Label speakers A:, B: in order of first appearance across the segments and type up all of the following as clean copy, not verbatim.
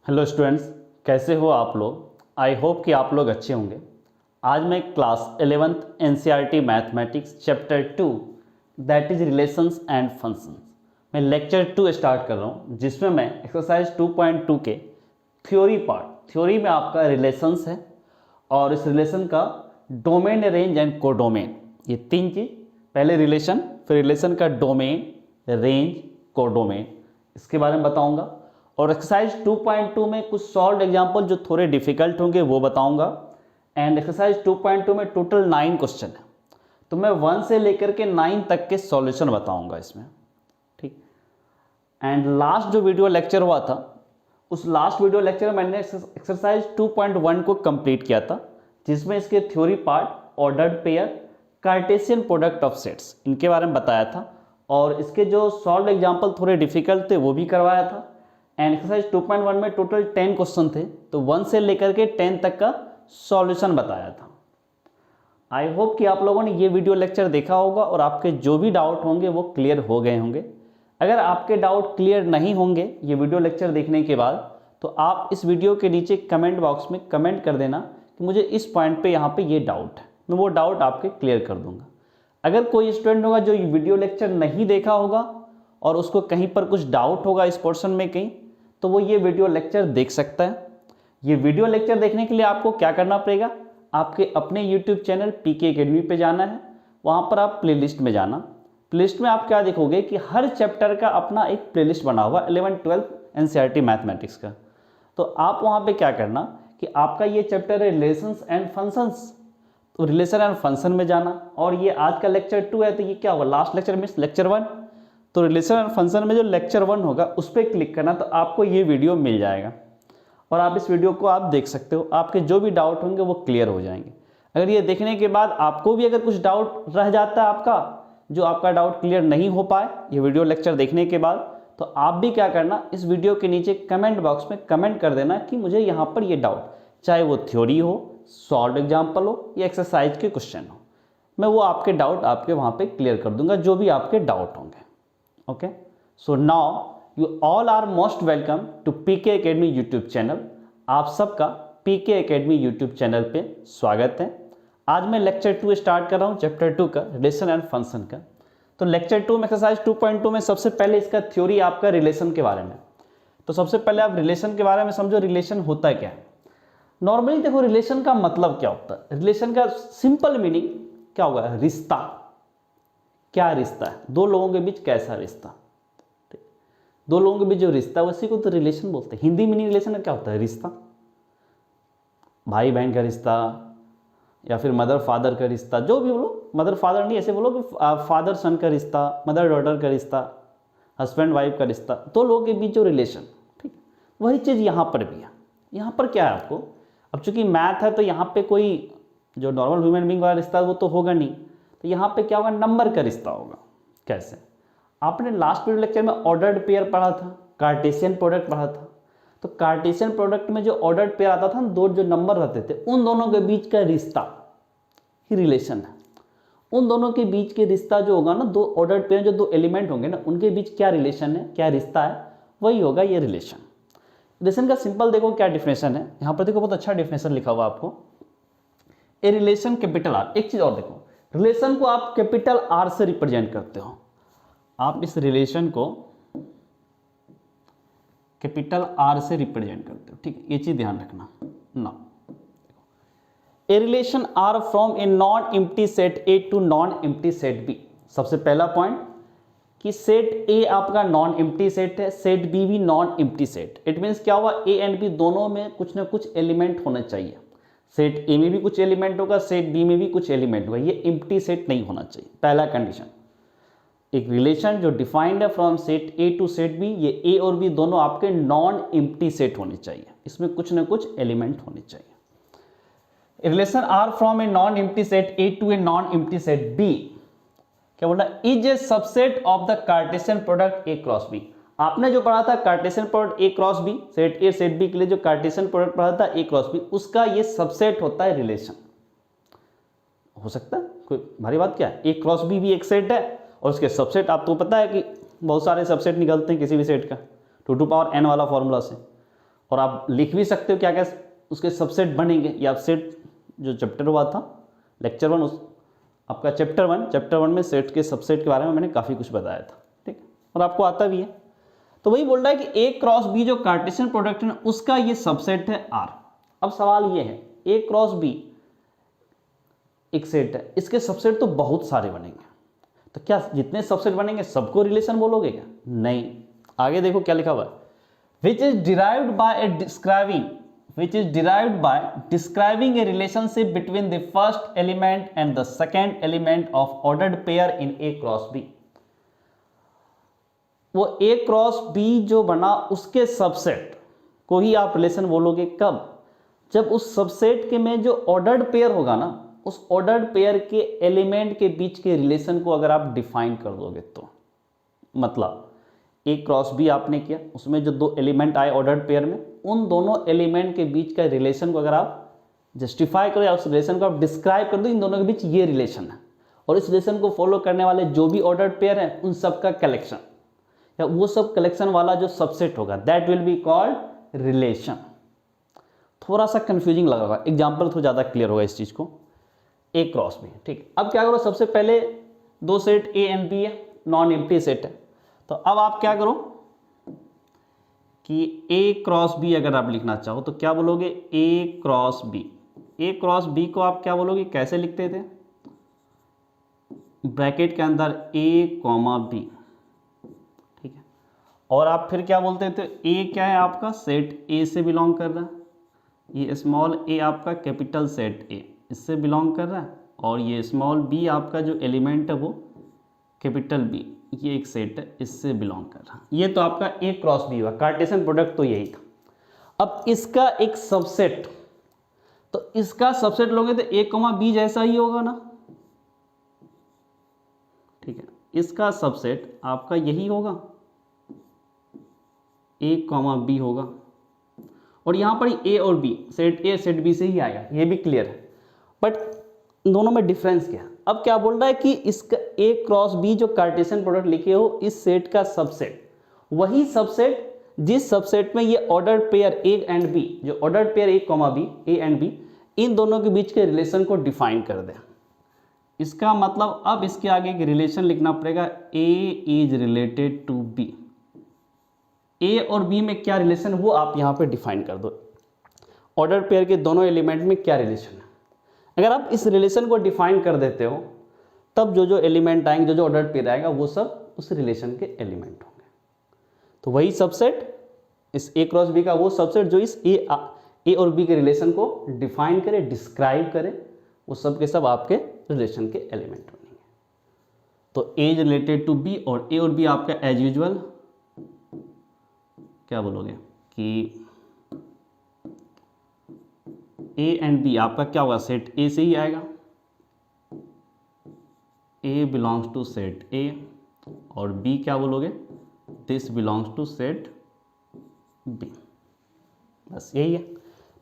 A: Hello students, कैसे हो आप लोग। आई होप कि आप लोग अच्छे होंगे। आज मैं class 11th NCERT mathematics chapter 2 that is relations and functions मैं लेक्चर 2 स्टार्ट कर रहा हूँ, जिसमें मैं एक्सरसाइज 2.2 के थ्योरी में आपका रिलेशंस है और इस रिलेशन का डोमेन, रेंज एंड कोडोमेन, ये तीन चीज़। पहले रिलेशन, फिर रिलेशन का डोमेन, रेंज, कोडोमेन, इसके बारे में बताऊंगा। और एक्सरसाइज 2.2 में कुछ सॉल्व एग्जाम्पल जो थोड़े डिफिकल्ट होंगे वो बताऊंगा। एंड एक्सरसाइज 2.2 में टोटल 9 क्वेश्चन है, तो मैं 1 से लेकर के 9 तक के सॉल्यूशन बताऊंगा इसमें, ठीक। एंड लास्ट जो वीडियो लेक्चर हुआ था, उस लास्ट वीडियो लेक्चर में मैंने एक्सरसाइज 2.1 को कंप्लीट किया था, जिसमें इसके theory part, ordered pair, Cartesian product of sets, इनके बारे में बताया था। और इसके जो सॉल्व एग्जाम्पल थोड़े डिफिकल्ट थे वो भी करवाया था। एंड एक्सरसाइज 2.1 में टोटल 10 क्वेश्चन थे, तो 1 से लेकर के 10 तक का सॉल्यूशन बताया था। आई होप कि आप लोगों ने ये वीडियो लेक्चर देखा होगा और आपके जो भी डाउट होंगे वो क्लियर हो गए होंगे। अगर आपके डाउट क्लियर नहीं होंगे ये वीडियो लेक्चर देखने के बाद, तो आप इस वीडियो के नीचे कमेंट बॉक्स में कमेंट कर देना कि मुझे इस पॉइंट पे यहाँ पे ये डाउट है, मैं वो डाउट आपके क्लियर कर दूंगा। अगर कोई स्टूडेंट होगा जो ये वीडियो लेक्चर नहीं देखा होगा और उसको कहीं पर कुछ डाउट होगा इस पोर्शन में कहीं, तो वो ये वीडियो लेक्चर देख सकता है। ये वीडियो लेक्चर देखने के लिए आपको क्या करना पड़ेगा, आपके अपने YouTube चैनल पीके एकेडमी पे जाना है। वहाँ पर आप प्लेलिस्ट में जाना। प्लेलिस्ट में आप क्या देखोगे कि हर चैप्टर का अपना एक प्लेलिस्ट बना हुआ 11-12 एनसीईआरटी मैथमेटिक्स का। तो आप वहाँ पे क्या करना कि आपका ये चैप्टर है रिलेशंस एंड फंक्शंस, तो रिलेशन एंड फंक्शन में जाना। और ये आज का लेक्चर 2 है, तो ये क्या होगा, लास्ट लेक्चर मीन्स लेक्चर 1। तो रिलेशन एंड फंक्शन में जो लेक्चर 1 होगा उस पर क्लिक करना, तो आपको ये वीडियो मिल जाएगा और आप इस वीडियो को आप देख सकते हो। आपके जो भी डाउट होंगे वो क्लियर हो जाएंगे। अगर ये देखने के बाद आपको भी अगर कुछ डाउट रह जाता है आपका, जो आपका डाउट क्लियर नहीं हो पाए ये वीडियो लेक्चर देखने के बाद, तो आप भी क्या करना, इस वीडियो के नीचे कमेंट बॉक्स में कमेंट कर देना कि मुझे यहाँ पर ये डाउट, चाहे वो थ्योरी हो, सॉल्व एग्जाम्पल हो या एक्सरसाइज के क्वेश्चन हो, मैं वो आपके डाउट आपके वहाँ पे क्लियर कर दूंगा, जो भी आपके डाउट होंगे। Okay, so now you all are most welcome to PK academy YouTube channel. आप सबका पीके एकेडमी यूट्यूब चैनल पे स्वागत है। आज मैं लेक्चर 2 स्टार्ट कर रहा हूँ, चैप्टर 2 का, रिलेशन एंड फंक्शन का। तो लेक्चर 2 में एक्सरसाइज 2.2 में सबसे पहले इसका थ्योरी आपका रिलेशन के बारे में। तो सबसे पहले आप रिलेशन के बारे में समझो, रिलेशन होता क्या है। नॉर्मली देखो रिलेशन का मतलब क्या होता है। रिलेशन का सिंपल मीनिंग क्या होगा, रिश्ता। क्या रिश्ता है, दो लोगों के बीच कैसा रिश्ता, दो लोगों के बीच जो रिश्ता है उसी को तो रिलेशन बोलते हैं। हिंदी मीनिंग रिलेशन का क्या होता है, रिश्ता, भाई बहन का रिश्ता या फिर मदर फादर का रिश्ता, जो भी बोलो, मदर फादर नहीं, ऐसे बोलो कि फादर सन का रिश्ता, मदर डॉटर का रिश्ता, हस्बैंड वाइफ का रिश्ता, दो लोगों के बीच जो रिलेशन, ठीक। वही चीज़ यहाँ पर भी है। यहाँ पर क्या है आपको, अब चूंकि मैथ है तो यहाँ पे कोई जो नॉर्मल ह्यूमन बीइंग वाला रिश्ता वो तो होगा नहीं, तो यहाँ पे क्या होगा, नंबर का रिश्ता होगा। कैसे, आपने लास्ट वीडियो लेक्चर में ऑर्डर्ड पेयर पढ़ा था, कार्टेशियन प्रोडक्ट पढ़ा था। तो कार्टेशियन प्रोडक्ट में जो ऑर्डर्ड पेयर आता था ना, दो जो नंबर रहते थे, उन दोनों के बीच का रिश्ता ही रिलेशन है। उन दोनों के बीच के रिश्ता जो होगा ना, दो ऑर्डर्ड पेयर जो दो एलिमेंट होंगे ना, उनके बीच क्या रिलेशन है, क्या रिश्ता है, वही होगा ये रिलेशन। रिलेशन का सिंपल देखो क्या डिफिनेशन है, यहाँ पर देखो बहुत अच्छा डिफिनेशन लिखा हुआ आपको, ए रिलेशन कैपिटल आर। एक चीज और देखो, रिलेशन को आप कैपिटल आर से रिप्रेजेंट करते हो। आप इस रिलेशन को कैपिटल आर से रिप्रेजेंट करते हो, ठीक है, ये चीज ध्यान रखना ना। A relation R from a non empty set A to non empty set B. सबसे पहला पॉइंट कि सेट ए आपका नॉन एम्प्टी सेट है, सेट बी भी non empty set. It means क्या हुआ, ए एंड बी दोनों में कुछ ना कुछ एलिमेंट होना चाहिए। सेट ए में भी कुछ एलिमेंट होगा, सेट बी में भी कुछ एलिमेंट होगा, ये एम्प्टी सेट नहीं होना चाहिए, पहला कंडीशन। एक रिलेशन जो डिफाइंड है from set A to set B, ये ए और बी दोनों आपके नॉन एम्प्टी सेट होने चाहिए, इसमें कुछ ना कुछ एलिमेंट होने चाहिए। Relation R from a non empty set A to a non empty set B, क्या बोला, is a subset of the Cartesian product A cross B. आपने जो पढ़ा था Cartesian product A cross B, set A set B के लिए जो Cartesian product पढ़ा था ए क्रॉस बी, उसका ये सबसेट होता है रिलेशन। हो सकता है, कोई भारी बात क्या है, ए क्रॉस बी भी एक सेट है और उसके सबसेट आपको पता है कि बहुत सारे सबसेट निकलते हैं किसी भी सेट का, 2 to power n वाला फॉर्मूला से। और आप लिख भी सकते हो क्या क्या उसके सबसेट बनेंगे। ये आप सेट जो चैप्टर हुआ था लेक्चर 1 उस आपका चैप्टर वन में सेट के सबसेट के बारे में मैंने काफ़ी कुछ बताया था, ठीक है, और आपको आता भी है। तो वही बोल रहा है कि ए क्रॉस बी जो कार्टेशियन प्रोडक्ट है उसका ये सबसेट है आर। अब सवाल ये है ए क्रॉस बी एक सेट है, इसके सबसेट तो बहुत सारे बनेंगे, तो क्या जितने सबसेट बनेंगे सबको रिलेशन बोलोगे क्या? नहीं, आगे देखो क्या लिखा हुआ है, which is derived by describing a relationship between the first element and the second element of ordered pair in A cross B. वो ए क्रॉस बी जो बना उसके सबसेट को ही आप रिलेशन बोलोगे कब? जब उस सबसेट के में जो ऑर्डर्ड पेयर होगा ना, उस ऑर्डर्ड पेयर के एलिमेंट के बीच के रिलेशन को अगर आप डिफाइन कर दोगे तो, मतलब ए क्रॉस बी आपने किया, उसमें जो दो एलिमेंट आए ऑर्डर्ड पेयर में, उन दोनों एलिमेंट के बीच का रिलेशन को अगर आप जस्टिफाई करो या उस रिलेशन को आप डिस्क्राइब कर दो, इन दोनों के बीच ये रिलेशन है, और इस रिलेशन को फॉलो करने वाले जो भी ऑर्डर्ड पेयर है उन सब का कलेक्शन या वो सब कलेक्शन वाला जो सबसेट होगा, that will be called relation. थोड़ा सा कंफ्यूजिंग लगा होगा, एग्जाम्पल थोड़ा ज़्यादा क्लियर होगा इस चीज़ को। ए क्रॉस बी, ठीक। अब क्या करो, सबसे पहले दो सेट ए एंड बी है, नॉन एम्प्टी सेट है, तो अब आप क्या करो कि ए क्रॉस बी अगर आप लिखना चाहो तो क्या बोलोगे, ए क्रॉस बी। ए क्रॉस बी को आप क्या बोलोगे, कैसे लिखते थे, ब्रैकेट के अंदर ए कॉमा बी, ठीक है। और आप फिर क्या बोलते थे, ए क्या है आपका, सेट ए से बिलोंग कर रहा है, ये स्मॉल ए आपका कैपिटल सेट ए इससे बिलोंग कर रहा है, और ये स्मॉल बी आपका जो एलिमेंट है वो कैपिटल बी, ये एक सेट है इससे बिलोंग कर रहा है। ये तो आपका ए क्रॉस बी हुआ, कार्टेशियन प्रोडक्ट तो यही था। अब इसका एक सबसेट, तो इसका सबसेट लोगे तो ए कॉमा बी जैसा ही होगा ना, ठीक है। इसका सबसेट आपका यही होगा, ए कॉमा बी होगा, और यहां पर ए और B, set A set B से ही आएगा, ये भी क्लियर है। बट दोनों में डिफरेंस क्या है, अब क्या बोल रहा है कि इसका ए क्रॉस बी जो कार्टेशियन प्रोडक्ट लिखे हो इस सेट का सबसेट, वही सबसेट जिस सबसेट में ये ordered pair A and B, जो ordered pair A comma B, A and B, इन दोनों के बीच के रिलेशन को डिफाइन कर दे। इसका मतलब अब इसके आगे एक रिलेशन लिखना पड़ेगा, ए is related to B. A और बी में क्या रिलेशन वो आप यहाँ पे डिफाइन कर दो, ऑर्डर पेयर के दोनों एलिमेंट में क्या रिलेशन है। अगर आप इस रिलेशन को डिफाइन कर देते हो तब जो जो एलिमेंट आएंगे, जो जो ऑर्डर पेयर आएगा वो सब उस रिलेशन के एलिमेंट होंगे। तो वही सबसेट इस ए क्रॉस बी का वो सबसेट जो इस ए और बी के रिलेशन को डिफाइन करे, डिस्क्राइब करे, वो सब के सब आपके रिलेशन के एलिमेंट बनेंगे। तो ए रिलेटेड टू बी, और ए और बी आपका एज यूजुअल क्या बोलोगे कि ए एंड बी आपका क्या होगा, सेट ए से ही आएगा, A belongs to set A, और बी क्या बोलोगे, this belongs to set B. बस यही है,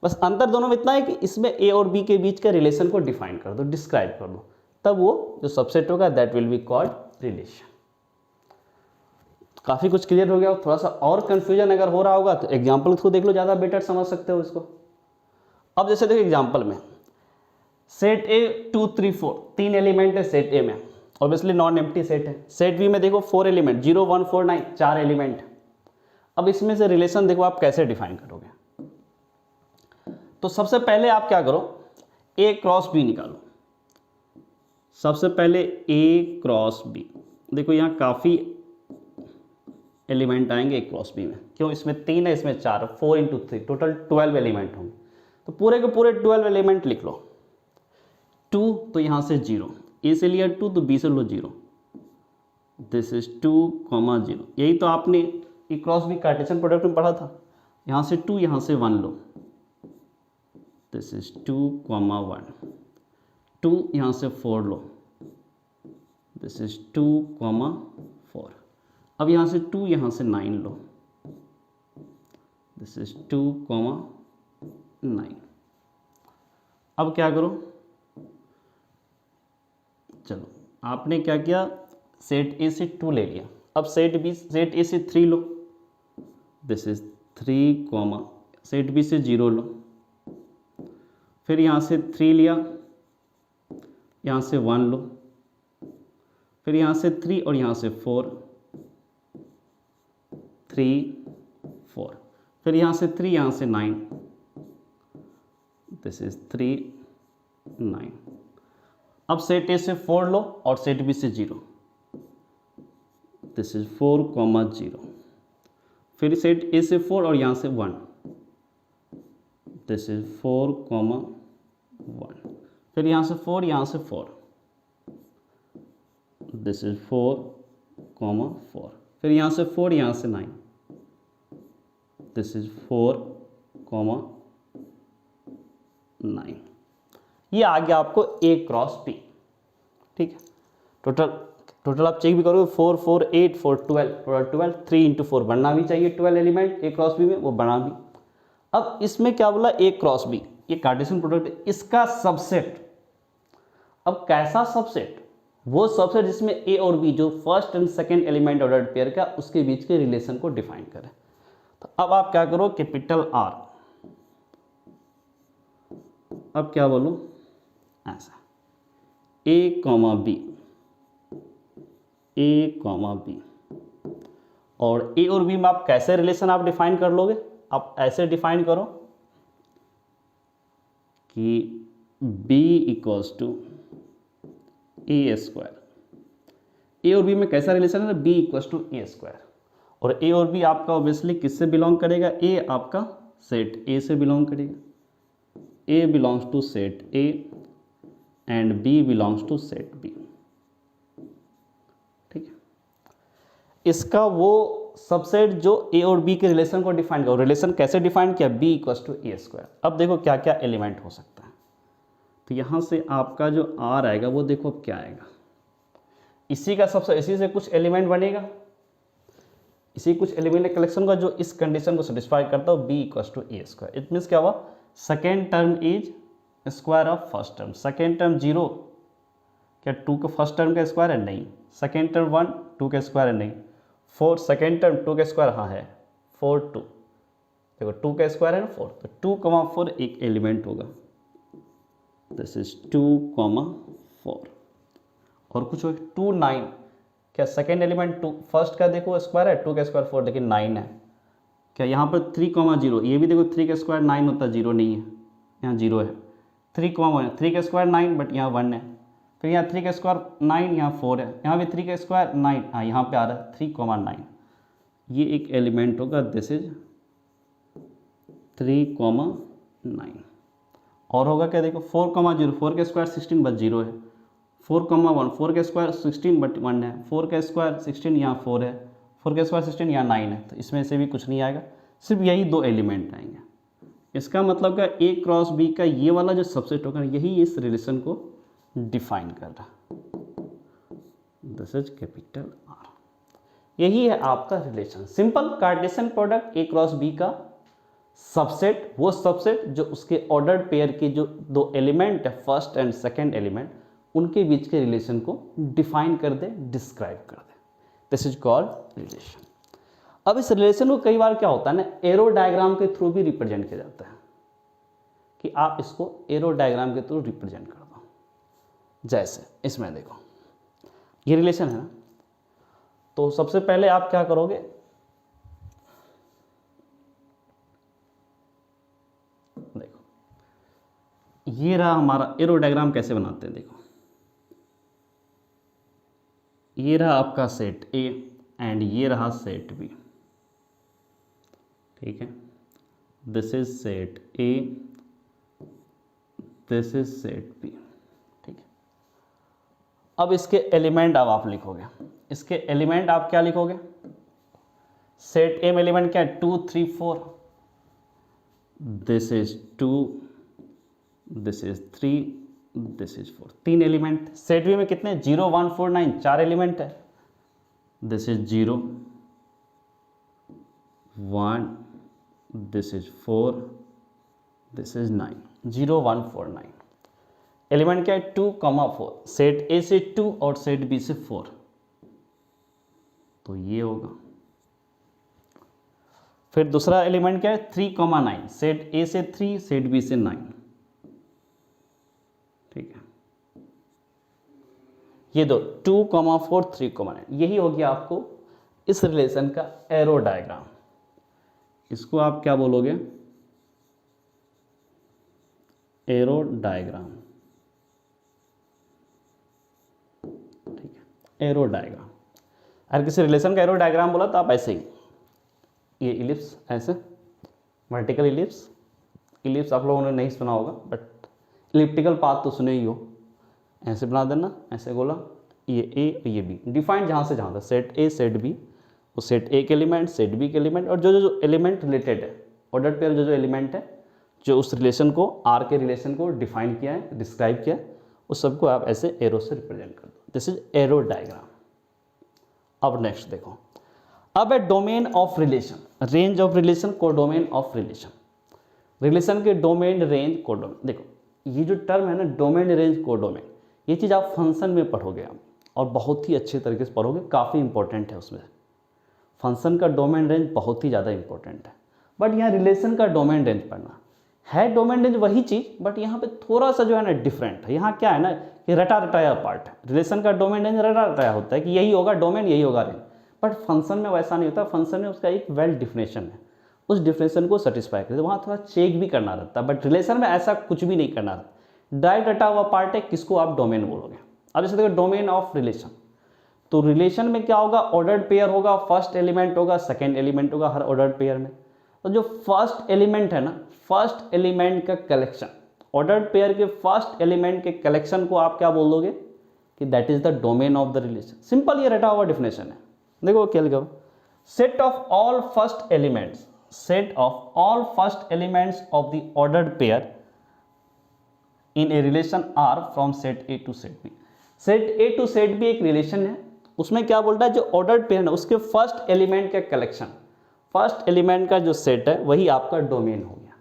A: बस अंतर दोनों में इतना है कि इसमें ए और बी के बीच का रिलेशन को डिफाइन कर दो, डिस्क्राइब कर दो, तब वो जो सबसेट होगा that will be called relation. काफ़ी कुछ क्लियर हो गया। थोड़ा सा और कंफ्यूजन अगर हो रहा होगा तो एग्जाम्पल थ्रू देख लो, ज़्यादा बेटर समझ सकते हो इसको। अब जैसे देखो एग्जाम्पल में सेट ए 2 3 4 तीन एलिमेंट है सेट ए में, ऑब्वियसली नॉन एम्प्टी सेट है। सेट बी में देखो 4 एलिमेंट 0 1 4 9 4 एलिमेंट। अब इसमें से रिलेशन देखो आप कैसे डिफाइन करोगे। तो सबसे पहले आप क्या करो, ए क्रॉस बी निकालो। सबसे पहले ए क्रॉस बी, देखो यहाँ काफ़ी एलिमेंट आएंगे ए क्रॉस बी में, क्यों, इसमें 3 है इसमें 4, 4 इंटू 3 टोटल 12 एलिमेंट होंगे। तो पूरे के पूरे 12 एलिमेंट लिख लो। 2 तो यहाँ से 0, ए से लिया 2 तो बी से लो 0, दिस इज 2 0। यही तो आपने ए क्रॉस बी कार्टेशियन प्रोडक्ट में पढ़ा था। यहाँ से 2 यहाँ से 1 लो, दिस इज 2 1, 2 यहाँ से 4 लो, दिस इज 2 4। अब यहाँ से 2 यहाँ से 9 लो, दिस इज 2 9। अब क्या करो, चलो आपने क्या किया, सेट ए से 2 ले लिया। अब सेट ए से 3 लो, दिस इज 3, सेट बी से 0 लो, फिर यहाँ से 3 लिया, यहाँ से 1 लो, फिर यहाँ से 3 और यहाँ से 4, 3 4, फिर यहाँ से 3, यहाँ से 9, दिस इज 3 9। अब सेट ए से 4 लो और सेट बी से 0, दिस इज 4 0, फिर सेट ए से 4 और यहाँ से 1, दिस इज 4 1, फिर यहाँ से 4, यहाँ से 4, दिस इज 4 4, फिर यहाँ से 4, यहाँ से 9, दिस इज 4 9। ये आ गया आपको A क्रॉस B। ठीक है, टोटल आप चेक भी करोगे 4 4 8 4 12, टोटल 12, 3 इंटू 4 बनना भी चाहिए 12 एलिमेंट A क्रॉस B में, वो बना भी। अब इसमें क्या बोला, A क्रॉस B, ये कार्टेशियन प्रोडक्ट है, इसका सबसेट। अब कैसा सबसेट, वो सबसेट जिसमें A और B जो first and second element ordered pair का, उसके बीच के रिलेशन को डिफाइन करें। तो अब आप क्या करो, कैपिटल R, अब क्या बोलो, ऐसा A B, A B, और A और B में आप कैसे रिलेशन आप डिफाइन कर लोगे, आप ऐसे डिफाइन करो कि B equals to A square. A और बी में कैसा रिलेशन है, B equals to A square, और ए और बी आपका ऑब्वियसली किससे बिलोंग करेगा, ए आपका सेट ए से बिलोंग करेगा, A belongs to set A and B belongs to set B. ठीक है, इसका वो सबसेट जो ए और बी के रिलेशन को डिफाइन करो। रिलेशन कैसे डिफाइन किया, B equals to A square. अब देखो क्या क्या एलिमेंट हो सकता है, तो यहाँ से आपका जो R आएगा वो देखो अब क्या आएगा, इसी का सबसे, इसी से कुछ एलिमेंट बनेगा, इसी कुछ एलिमेंट कलेक्शन का जो इस कंडीशन को सेटिस्फाई करता हो, B equals to A square. It means क्या हुआ, second term is square of first term. Second term 0, क्या 2 का फर्स्ट टर्म का स्क्वायर है, नहीं। सेकेंड टर्म 1 2 का स्क्वायर है, नहीं। 4 सेकेंड टर्म 2 का स्क्वायर, हाँ है, 4 2, देखो 2 का स्क्वायर है ना 4, तो 2 4 एक एलिमेंट होगा, दिस इज 2 4, और कुछ हो 2 9, क्या सेकेंड एलिमेंट 2 फर्स्ट का देखो स्क्वायर है, 2 का स्क्वायर 4, लेकिन 9 है। क्या यहाँ पर 3 0, ये भी देखो 3 का स्क्वायर 9 होता है, 0 नहीं है, यहाँ 0 है। 3 1, 3 का स्क्वायर 9, बट यहाँ 1 है। फिर यहाँ 3 का स्क्वायर 9, यहाँ 4 है, यहाँ भी 3 का स्क्वायर 9, हाँ यहाँ पे आ रहा है 3 9, ये एक एलिमेंट होगा, दिस इज 3 9। और होगा क्या, देखो 4 0, 4 का स्क्वायर 16 बट 0 है। 4 1, 4 का स्क्वायर 16 बट 1 है। 4 का स्क्वायर 16, यहाँ 4 है। 4 का स्क्वायर 16, यहाँ 9 है, तो इसमें से भी कुछ नहीं आएगा, सिर्फ यही 2 एलिमेंट आएंगे। इसका मतलब क्या, A क्रॉस B का ये वाला जो सबसेट होगा, यही इस रिलेशन को डिफाइन कर रहा है, दिस इज कैपिटल R। यही है आपका relation, simple Cartesian product A cross B का सबसेट, वो सबसेट जो उसके ऑर्डर्ड पेयर के जो 2 एलिमेंट है, फर्स्ट एंड सेकेंड एलिमेंट, उनके बीच के रिलेशन को डिफाइन कर दे, डिस्क्राइब कर दे, दिस इज कॉल्ड रिलेशन। अब इस रिलेशन को कई बार क्या होता है ना, एरो डायग्राम के थ्रू भी रिप्रेजेंट किया जाता है, कि आप इसको एरो डायग्राम के थ्रू रिप्रेजेंट कर दो। जैसे इसमें देखो ये रिलेशन है ना, तो सबसे पहले आप क्या करोगे, देखो ये रहा हमारा एरो डायग्राम, कैसे बनाते हैं देखो, ये रहा आपका सेट A एंड ये रहा सेट B। ठीक है, this is set A, this is set B। ठीक है, अब इसके एलिमेंट अब आप लिखोगे, इसके एलिमेंट आप क्या लिखोगे, सेट A में एलिमेंट क्या है, 2 3 4, this is 2, this is 3, this is 4, 3 element. Set B में कितने, 0 1 4 9, 4 एलिमेंट है, this is 0 1, this is 4, this is 9, 0 1 4 9। Element क्या है, 2 4, सेट A से 2 और सेट B से 4, तो ये होगा। फिर दूसरा एलिमेंट क्या है 3,9, सेट ए से 3, सेट बी से 9, ठीक है। ये दो 2,4 3,9, यही हो गया आपको इस रिलेशन का एरो डायग्राम। इसको आप क्या बोलोगे, एरो डायग्राम, ठीक है, एरो डायग्राम। अगर किसी रिलेशन का एरो डायग्राम बोला तो आप ऐसे ही, ये इलिप्स ऐसे, वर्टिकल इलिप्स, इलिप्स आप लोगों ने नहीं सुना होगा बट इलिप्टिकल पाथ तो सुने ही हो, ऐसे बना देना, ऐसे गोला, ये ए और ये बी, डिफाइंड जहाँ से जहाँ तक, सेट ए सेट बी, वो सेट ए के एलिमेंट, सेट बी के एलिमेंट, और जो जो जो एलिमेंट रिलेटेड है, ऑर्डर पेयर जो जो एलिमेंट है जो उस रिलेशन को, आर के रिलेशन को डिफाइन किया है, डिस्क्राइब किया है, उस सबको आप ऐसे एरो से रिप्रेजेंट कर दो। This is arrow diagram. अब नेक्स्ट देखो, अब है domain of relation, range of relation, codomain of relation. Relation के डोमेन, रेंज, कोडोमेन। देखो ये जो टर्म है ना, डोमेन, रेंज, कोडोमेन, ये चीज़ आप फंक्शन में पढ़ोगे आप, और बहुत ही अच्छे तरीके से पढ़ोगे, काफ़ी इंपॉर्टेंट है उसमें। फंक्शन का डोमेन रेंज बहुत ही ज़्यादा इंपॉर्टेंट है, बट यहाँ रिलेशन का डोमेन रेंज पढ़ना है। डोमेन रेंज वही चीज़, बट यहाँ पे थोड़ा सा जो है ना डिफरेंट है। यहाँ क्या है ना कि रटा रटाया पार्ट है, रिलेशन का डोमेन रेंज रटा रटाया होता है कि यही होगा डोमेन, यही होगा रेंज, बट फंक्शन में वैसा नहीं होता। फंक्शन में उसका एक वेल डिफिनेशन है, उस डिफिनेशन को सेटिस्फाई करते, वहाँ थोड़ा चेक भी करना रहता है, बट रिलेशन में ऐसा कुछ भी नहीं करना रहता। डायरेक्ट रटा हुआ पार्ट है, किसको आप डोमेन बोलोगे। अब जैसे देखो डोमेन ऑफ रिलेशन, तो रिलेशन में क्या होगा, ऑर्डर्ड पेयर होगा, फर्स्ट एलिमेंट होगा, सेकेंड एलिमेंट होगा हर ऑर्डर्ड पेयर में। तो जो फर्स्ट एलिमेंट है ना, फर्स्ट एलिमेंट का कलेक्शन, ऑर्डर्ड पेयर के फर्स्ट एलिमेंट के कलेक्शन को आप क्या बोल दोगे कि that is the domain of the relation. Simple ये रटा हुआ डिफिनेशन है। देखो क्या लिखा, set of all first elements, set of all first elements of the ordered pair in a relation R from set A to set B. Set A to set B एक relation है, उसमें क्या बोल रहा है, जो ऑर्डर्ड पेयर है उसके फर्स्ट एलिमेंट का कलेक्शन, फर्स्ट एलिमेंट का जो सेट है वही आपका डोमेन हो गया।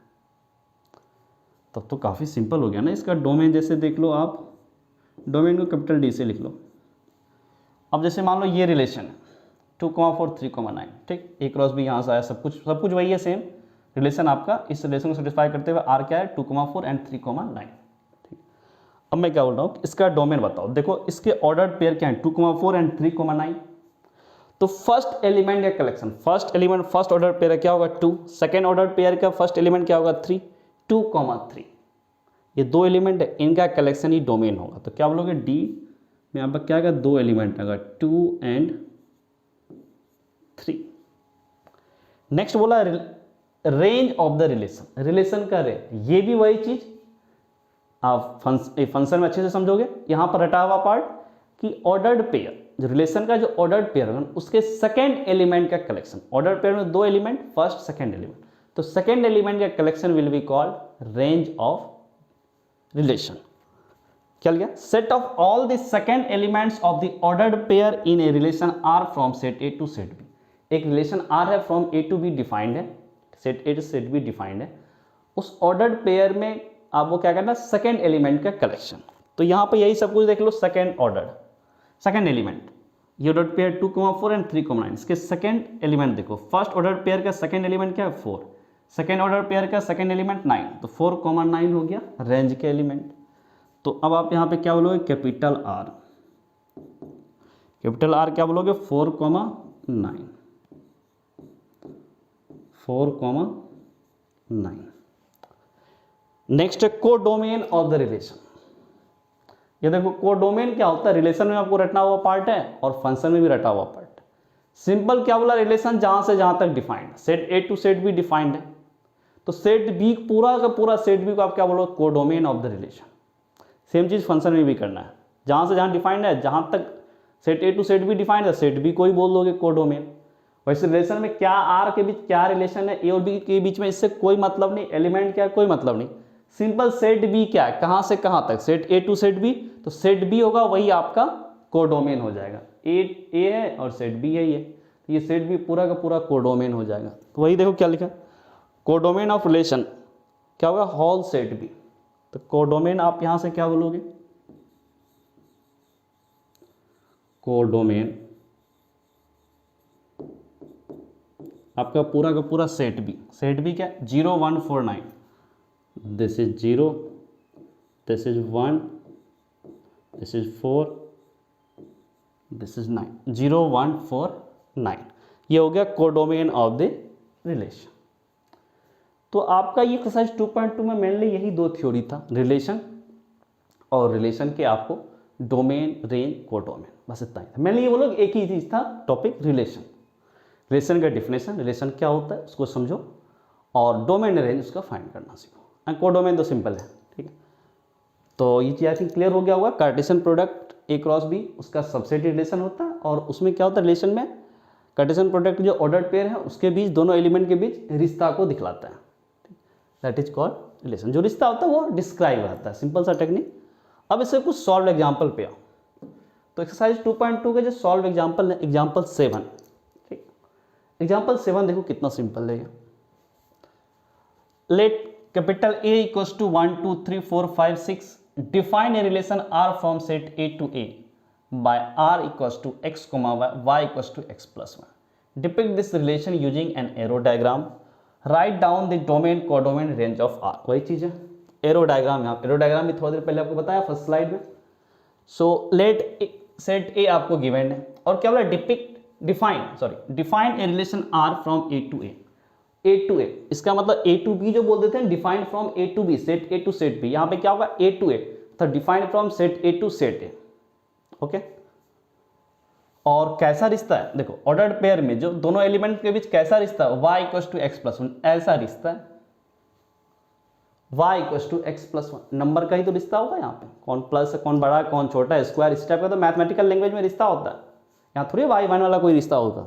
A: तब तो काफ़ी सिंपल हो गया ना इसका डोमेन। जैसे देख लो आप, डोमेन को कैपिटल डी से लिख लो। अब जैसे मान लो ये रिलेशन है 2,4 3,9, ठीक, ए क्रॉस बी यहाँ से आया, सब कुछ वही है, सेम रिलेशन आपका। इस रिलेशन को सेटिस्फाई करते हुए आर क्या है 2,4 एंड 3,9, ठीक। अब मैं क्या बोल रहा हूँ, इसका डोमेन बताओ। देखो इसके ऑर्डर्ड पेयर क्या है 2,4 एंड 3,9। तो फर्स्ट एलिमेंट का collection, first element first order pair क्या होगा 2, सेकेंड ऑर्डर पेयर का फर्स्ट एलिमेंट क्या होगा 3, 2,3। ये दो एलिमेंट है, इनका कलेक्शन ही डोमेन होगा। तो क्या बोलोगे, डी में आपका क्या होगा, दो एलिमेंट होगा 2 एंड 3। नेक्स्ट बोला range of the relation, relation का रेंज, ये भी वही चीज आप फंक्शन में अच्छे से समझोगे। यहां पर रटा हुआ पार्ट कि ऑर्डर्ड पेयर, जो रिलेशन का जो ऑर्डर्ड पेयर होगा उसके सेकेंड एलिमेंट का कलेक्शन, ऑर्डर्ड पेयर में दो एलिमेंट, फर्स्ट सेकेंड एलिमेंट, तो सेकेंड एलिमेंट का collection will be called range of relation. क्या लिया, set of all the second elements of the ordered pair in a relation R from set A to set B. एक relation R है, from A to B defined है, set A to set B defined है। उस ordered pair में आप वो क्या करना, सेकेंड एलिमेंट का कलेक्शन। तो यहां पे यही सब कुछ देख लो, सेकेंड ऑर्डर, सेकेंड एलिमेंट, ये ऑर्डर पेयर 2,4 एंड 3,9, इसके सेकेंड एलिमेंट देखो। फर्स्ट ऑर्डर पेयर का सेकेंड एलिमेंट क्या है 4, सेकेंड ऑर्डर पेयर का सेकेंड एलिमेंट 9, तो 4,9 हो गया रेंज के एलिमेंट। तो अब आप यहाँ पे क्या बोलोगे, कैपिटल आर, कैपिटल आर क्या बोलोगे 4,9, 4,9। नेक्स्ट है कोडोमेन ऑफ द रिलेशन। ये देखो कोडोमेन क्या होता है, रिलेशन में आपको रटना हुआ पार्ट है और फंक्शन में भी रटा हुआ पार्ट है। सिंपल क्या बोला, रिलेशन जहां से जहां तक defined, set A to set B defined है, तो सेट बी पूरा का पूरा सेट बी को आप क्या बोलोगे, codomain of the relation. Same चीज फंक्शन में भी करना है, जहां से जहां डिफाइंड है, जहां तक set A to set B defined है, सेट बी को ही बोल दोगे कोडोमेन। वैसे रिलेशन में क्या आर के बीच क्या रिलेशन है, ए और बी के बीच में, इससे कोई मतलब नहीं, एलिमेंट क्या है कोई मतलब नहीं। सिंपल सेट बी क्या है, कहां से कहां तक, set A to set B, तो सेट बी होगा वही आपका कोडोमेन हो जाएगा। ए है और सेट बी है, ये तो ये सेट बी पूरा का पूरा कोडोमेन हो जाएगा। तो वही देखो क्या लिखा, कोडोमेन ऑफ रिलेशन क्या होगा, होल सेट बी। तो कोडोमेन आप यहां से क्या बोलोगे, कोडोमेन आपका पूरा का पूरा सेट भी क्या 0149, this is 0, this is 1, this is 4, this is 9, 0149, ये हो गया कोडोमेन ऑफ द रिलेशन। तो आपका ये एक्सरसाइज 2.2 में मेनली यही दो थ्योरी था, रिलेशन और रिलेशन के आपको डोमेन, रेंज, कोडोमेन, बस इतना ही था। मेनली ये बोलो एक ही चीज़ था टॉपिक, रिलेशन। रिलेशन का डिफिनेशन, रिलेशन क्या होता है उसको समझो, और डोमेन रेंज उसका फाइंड करना सीखो। एंड कोडोमेन तो सिंपल है, ठीक है। तो ये चीज़ आई थिंक क्लियर हो गया होगा। Cartesian product A cross B उसका सबसेट रिलेशन होता है, और उसमें क्या होता है रिलेशन में, कार्टेशियन प्रोडक्ट जो ऑर्डर्ड पेयर है उसके बीच, दोनों एलिमेंट के बीच रिश्ता को दिखलाता है, दैट इज कॉल्ड रिलेशन। जो रिश्ता होता है वो डिस्क्राइब रहता है, सिंपल सा टेक्निक। अब इससे कुछ सॉल्व एग्जाम्पल पे आओ। तो एक्सरसाइज 2.2 के जो सॉल्व एग्जाम्पल है, एग्जाम्पल 7, ठीक। एग्जाम्पल 7 देखो कितना सिंपल है। Let capital A equals to 1 2 3 4 5 6 define a relation R from set A to A by R equals to x, y equals to x plus 1. Depict this relation using an arrow diagram. Write down the domain, codomain, range of R. वही चीज़ है, arrow diagram. यहाँ arrow diagram भी थोड़ी देर पहले आपको बताया first slide में। सो लेट सेट ए आपको गिवन है, और क्या बोला define a relation R from A to A, इसका मतलब A to B जो बोल देते हैं, define from A to B, set A to set B। यहाँ पे क्या होगा A to A, तो define from set A to set A, okay. और कैसा रिश्ता है देखो, ऑर्डर्ड पेयर में जो दोनों एलिमेंट के बीच कैसा रिश्ता है, y equals to X plus 1, ऐसा रिश्ता है। y equals to X plus 1 number का ही तो रिश्ता होगा यहाँ पे, कौन प्लस है, कौन बड़ा है, कौन छोटा है, स्क्वायर, इस टाइप का तो मैथमेटिकल लैंग्वेज में रिश्ता होता है। यहाँ थोड़ी y 1 वाला कोई रिश्ता होगा,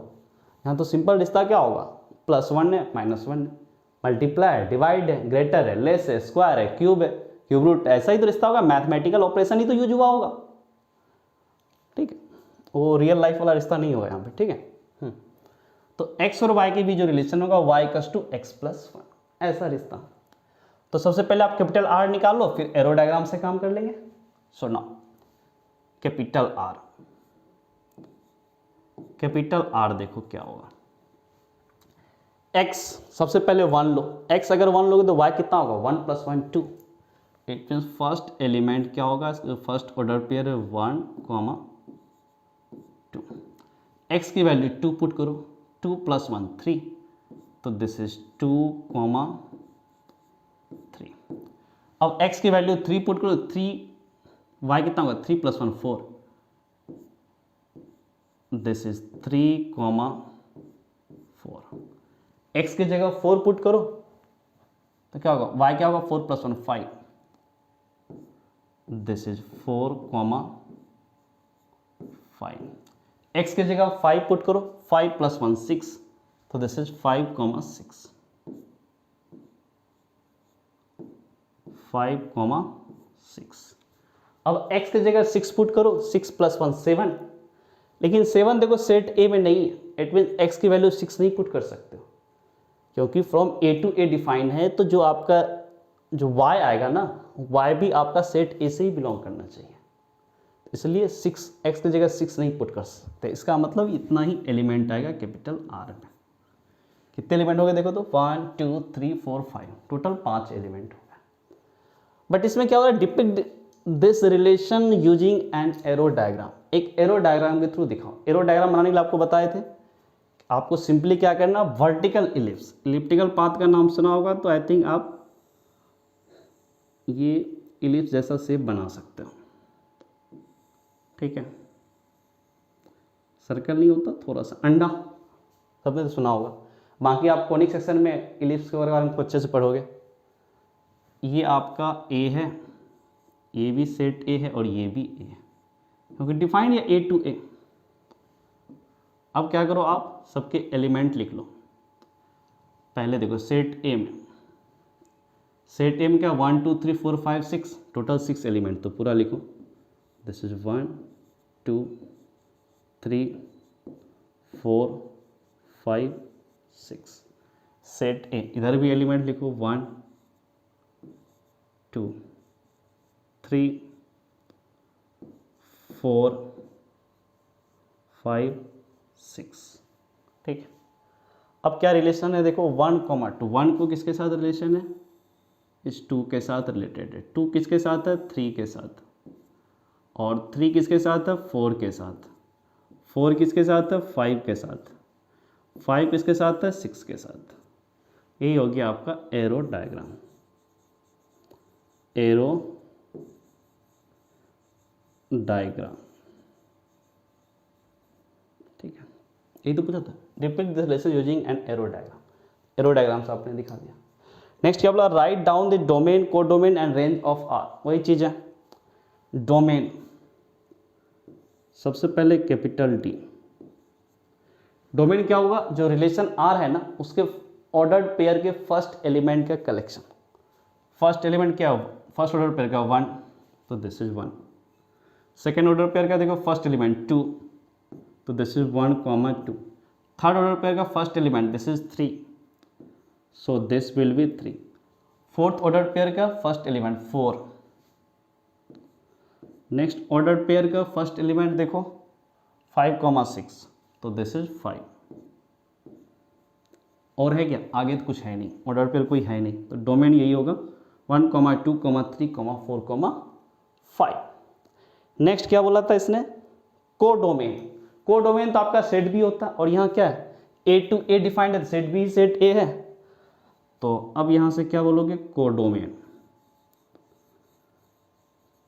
A: यहाँ तो सिंपल रिश्ता क्या होगा, +1 है -1 है, मल्टीप्लाई है, डिवाइड है, ग्रेटर है, लेस है, स्क्वायर है, क्यूब रूट, ऐसा ही तो रिश्ता होगा। मैथमेटिकल ऑपरेशन ही तो यूज हुआ होगा, ठीक है। वो रियल लाइफ वाला रिश्ता नहीं होगा यहाँ पे, ठीक है। तो x और y के बीच जो रिलेशन होगा y equals to X plus 1, ऐसा रिश्ता। तो सबसे पहले आप कैपिटल R निकाल लो, फिर एरो डायग्राम से काम कर लेंगे। सो नाउ कैपिटल R देखो क्या होगा, x सबसे पहले 1 लो, x अगर 1 लोगे तो y कितना होगा, 1 + 1 2। इट मीन्स फर्स्ट एलिमेंट क्या होगा, फर्स्ट ऑर्डर पेयर है 1, 2। x की वैल्यू 2 पुट करो, 2 + 1 3, तो दिस इज 2, 3। अब x की वैल्यू 3 पुट करो, 3, y कितना होगा 3 + 1 4, दिस इज 3, 4। x की जगह 4 पुट करो तो क्या होगा, y क्या होगा 4 + 1 5, दिस इज 4, 5। x की जगह 5 पुट करो, 5 + 1 6, तो दिस इज 5, 6, 5, 6। अब x की जगह 6 पुट करो, 6 + 1 7, लेकिन 7 देखो सेट A में नहीं है, इट मीन x की वैल्यू 6 नहीं पुट कर सकते हो, क्योंकि from A to A define है। तो जो आपका जो y आएगा ना, y भी आपका सेट A से ही बिलोंग करना चाहिए, इसलिए 6 x की जगह 6 नहीं पुट कर सकते। इसका मतलब इतना ही एलिमेंट आएगा कैपिटल R में। कितने एलिमेंट हो गए देखो तो 1 2 3 4 5, टोटल 5 एलिमेंट हो गए। बट इसमें क्या हो रहा है, depict this relation using an arrow diagram. एक एरो डायग्राम के थ्रू दिखाओ। एरो डायग्राम बनाने के लिए आपको बताए थे, आपको सिंपली क्या करना, वर्टिकल इलिप्स, इलिप्टिकल पाथ का नाम सुना होगा, तो आई थिंक आप ये इलिप्स जैसा शेप बना सकते हो, ठीक है। सर्कल नहीं होता, थोड़ा सा अंडा, सबने तो सुना होगा। बाकी आप कोनिक सेक्शन में इलिप्स के बारे में अच्छे से पढ़ोगे। ये आपका A है, ये भी सेट A है और ये भी A है, क्योंकि डिफाइन है A to A। अब क्या करो, आप सबके एलिमेंट लिख लो। पहले देखो सेट A में क्या 1 2 3 4 5 6, टोटल 6 एलिमेंट, तो पूरा लिखो। This is 1 2 3 4 5 6। सेट A, इधर भी एलिमेंट लिखो 1 2 3 4 5 6, ठीक है। अब क्या रिलेशन है देखो 1,2, 1 को किसके साथ रिलेशन है, इस 2 के साथ रिलेटेड है, 2 किसके साथ है 3 के साथ, और 3 किसके साथ है 4 के साथ, 4 किसके साथ है 5 के साथ, 5 किसके साथ है 6 के साथ। यही हो गया आपका एरो डायग्राम, एरो डायग्राम, ठीक है। यही तो पूछा था, depict the relation using an arrow diagram, arrow diagram से आपने दिखा दिया। नेक्स्ट क्या बोला, write down the domain, codomain and range of R, वही चीज़ है। डोमेन सबसे पहले कैपिटल डी, डोमेन क्या होगा, जो रिलेशन आर है ना उसके ऑर्डर्ड पेयर के फर्स्ट एलिमेंट का कलेक्शन। फर्स्ट एलिमेंट क्या हो, फर्स्ट ऑर्डर पेयर का 1, तो this is 1। Second order pair का देखो फर्स्ट एलिमेंट 2, तो this is 1,2। Third order pair का first element this is 3, so this will be 3। Fourth order pair का first element 4। Next order pair का first element देखो 5,6, तो दिस इज 5। और है क्या, आगे तो कुछ है नहीं, ऑर्डर पेयर कोई है नहीं, तो डोमेन यही होगा 1,2, 3, 4, 5। नेक्स्ट क्या बोला था इसने, को डोमेन। को डोमेन तो आपका सेट भी होता है, और यहाँ क्या है ए टू ए डिफाइंड है, सेट बी सेट ए है, तो अब यहाँ से क्या बोलोगे को डोमेन,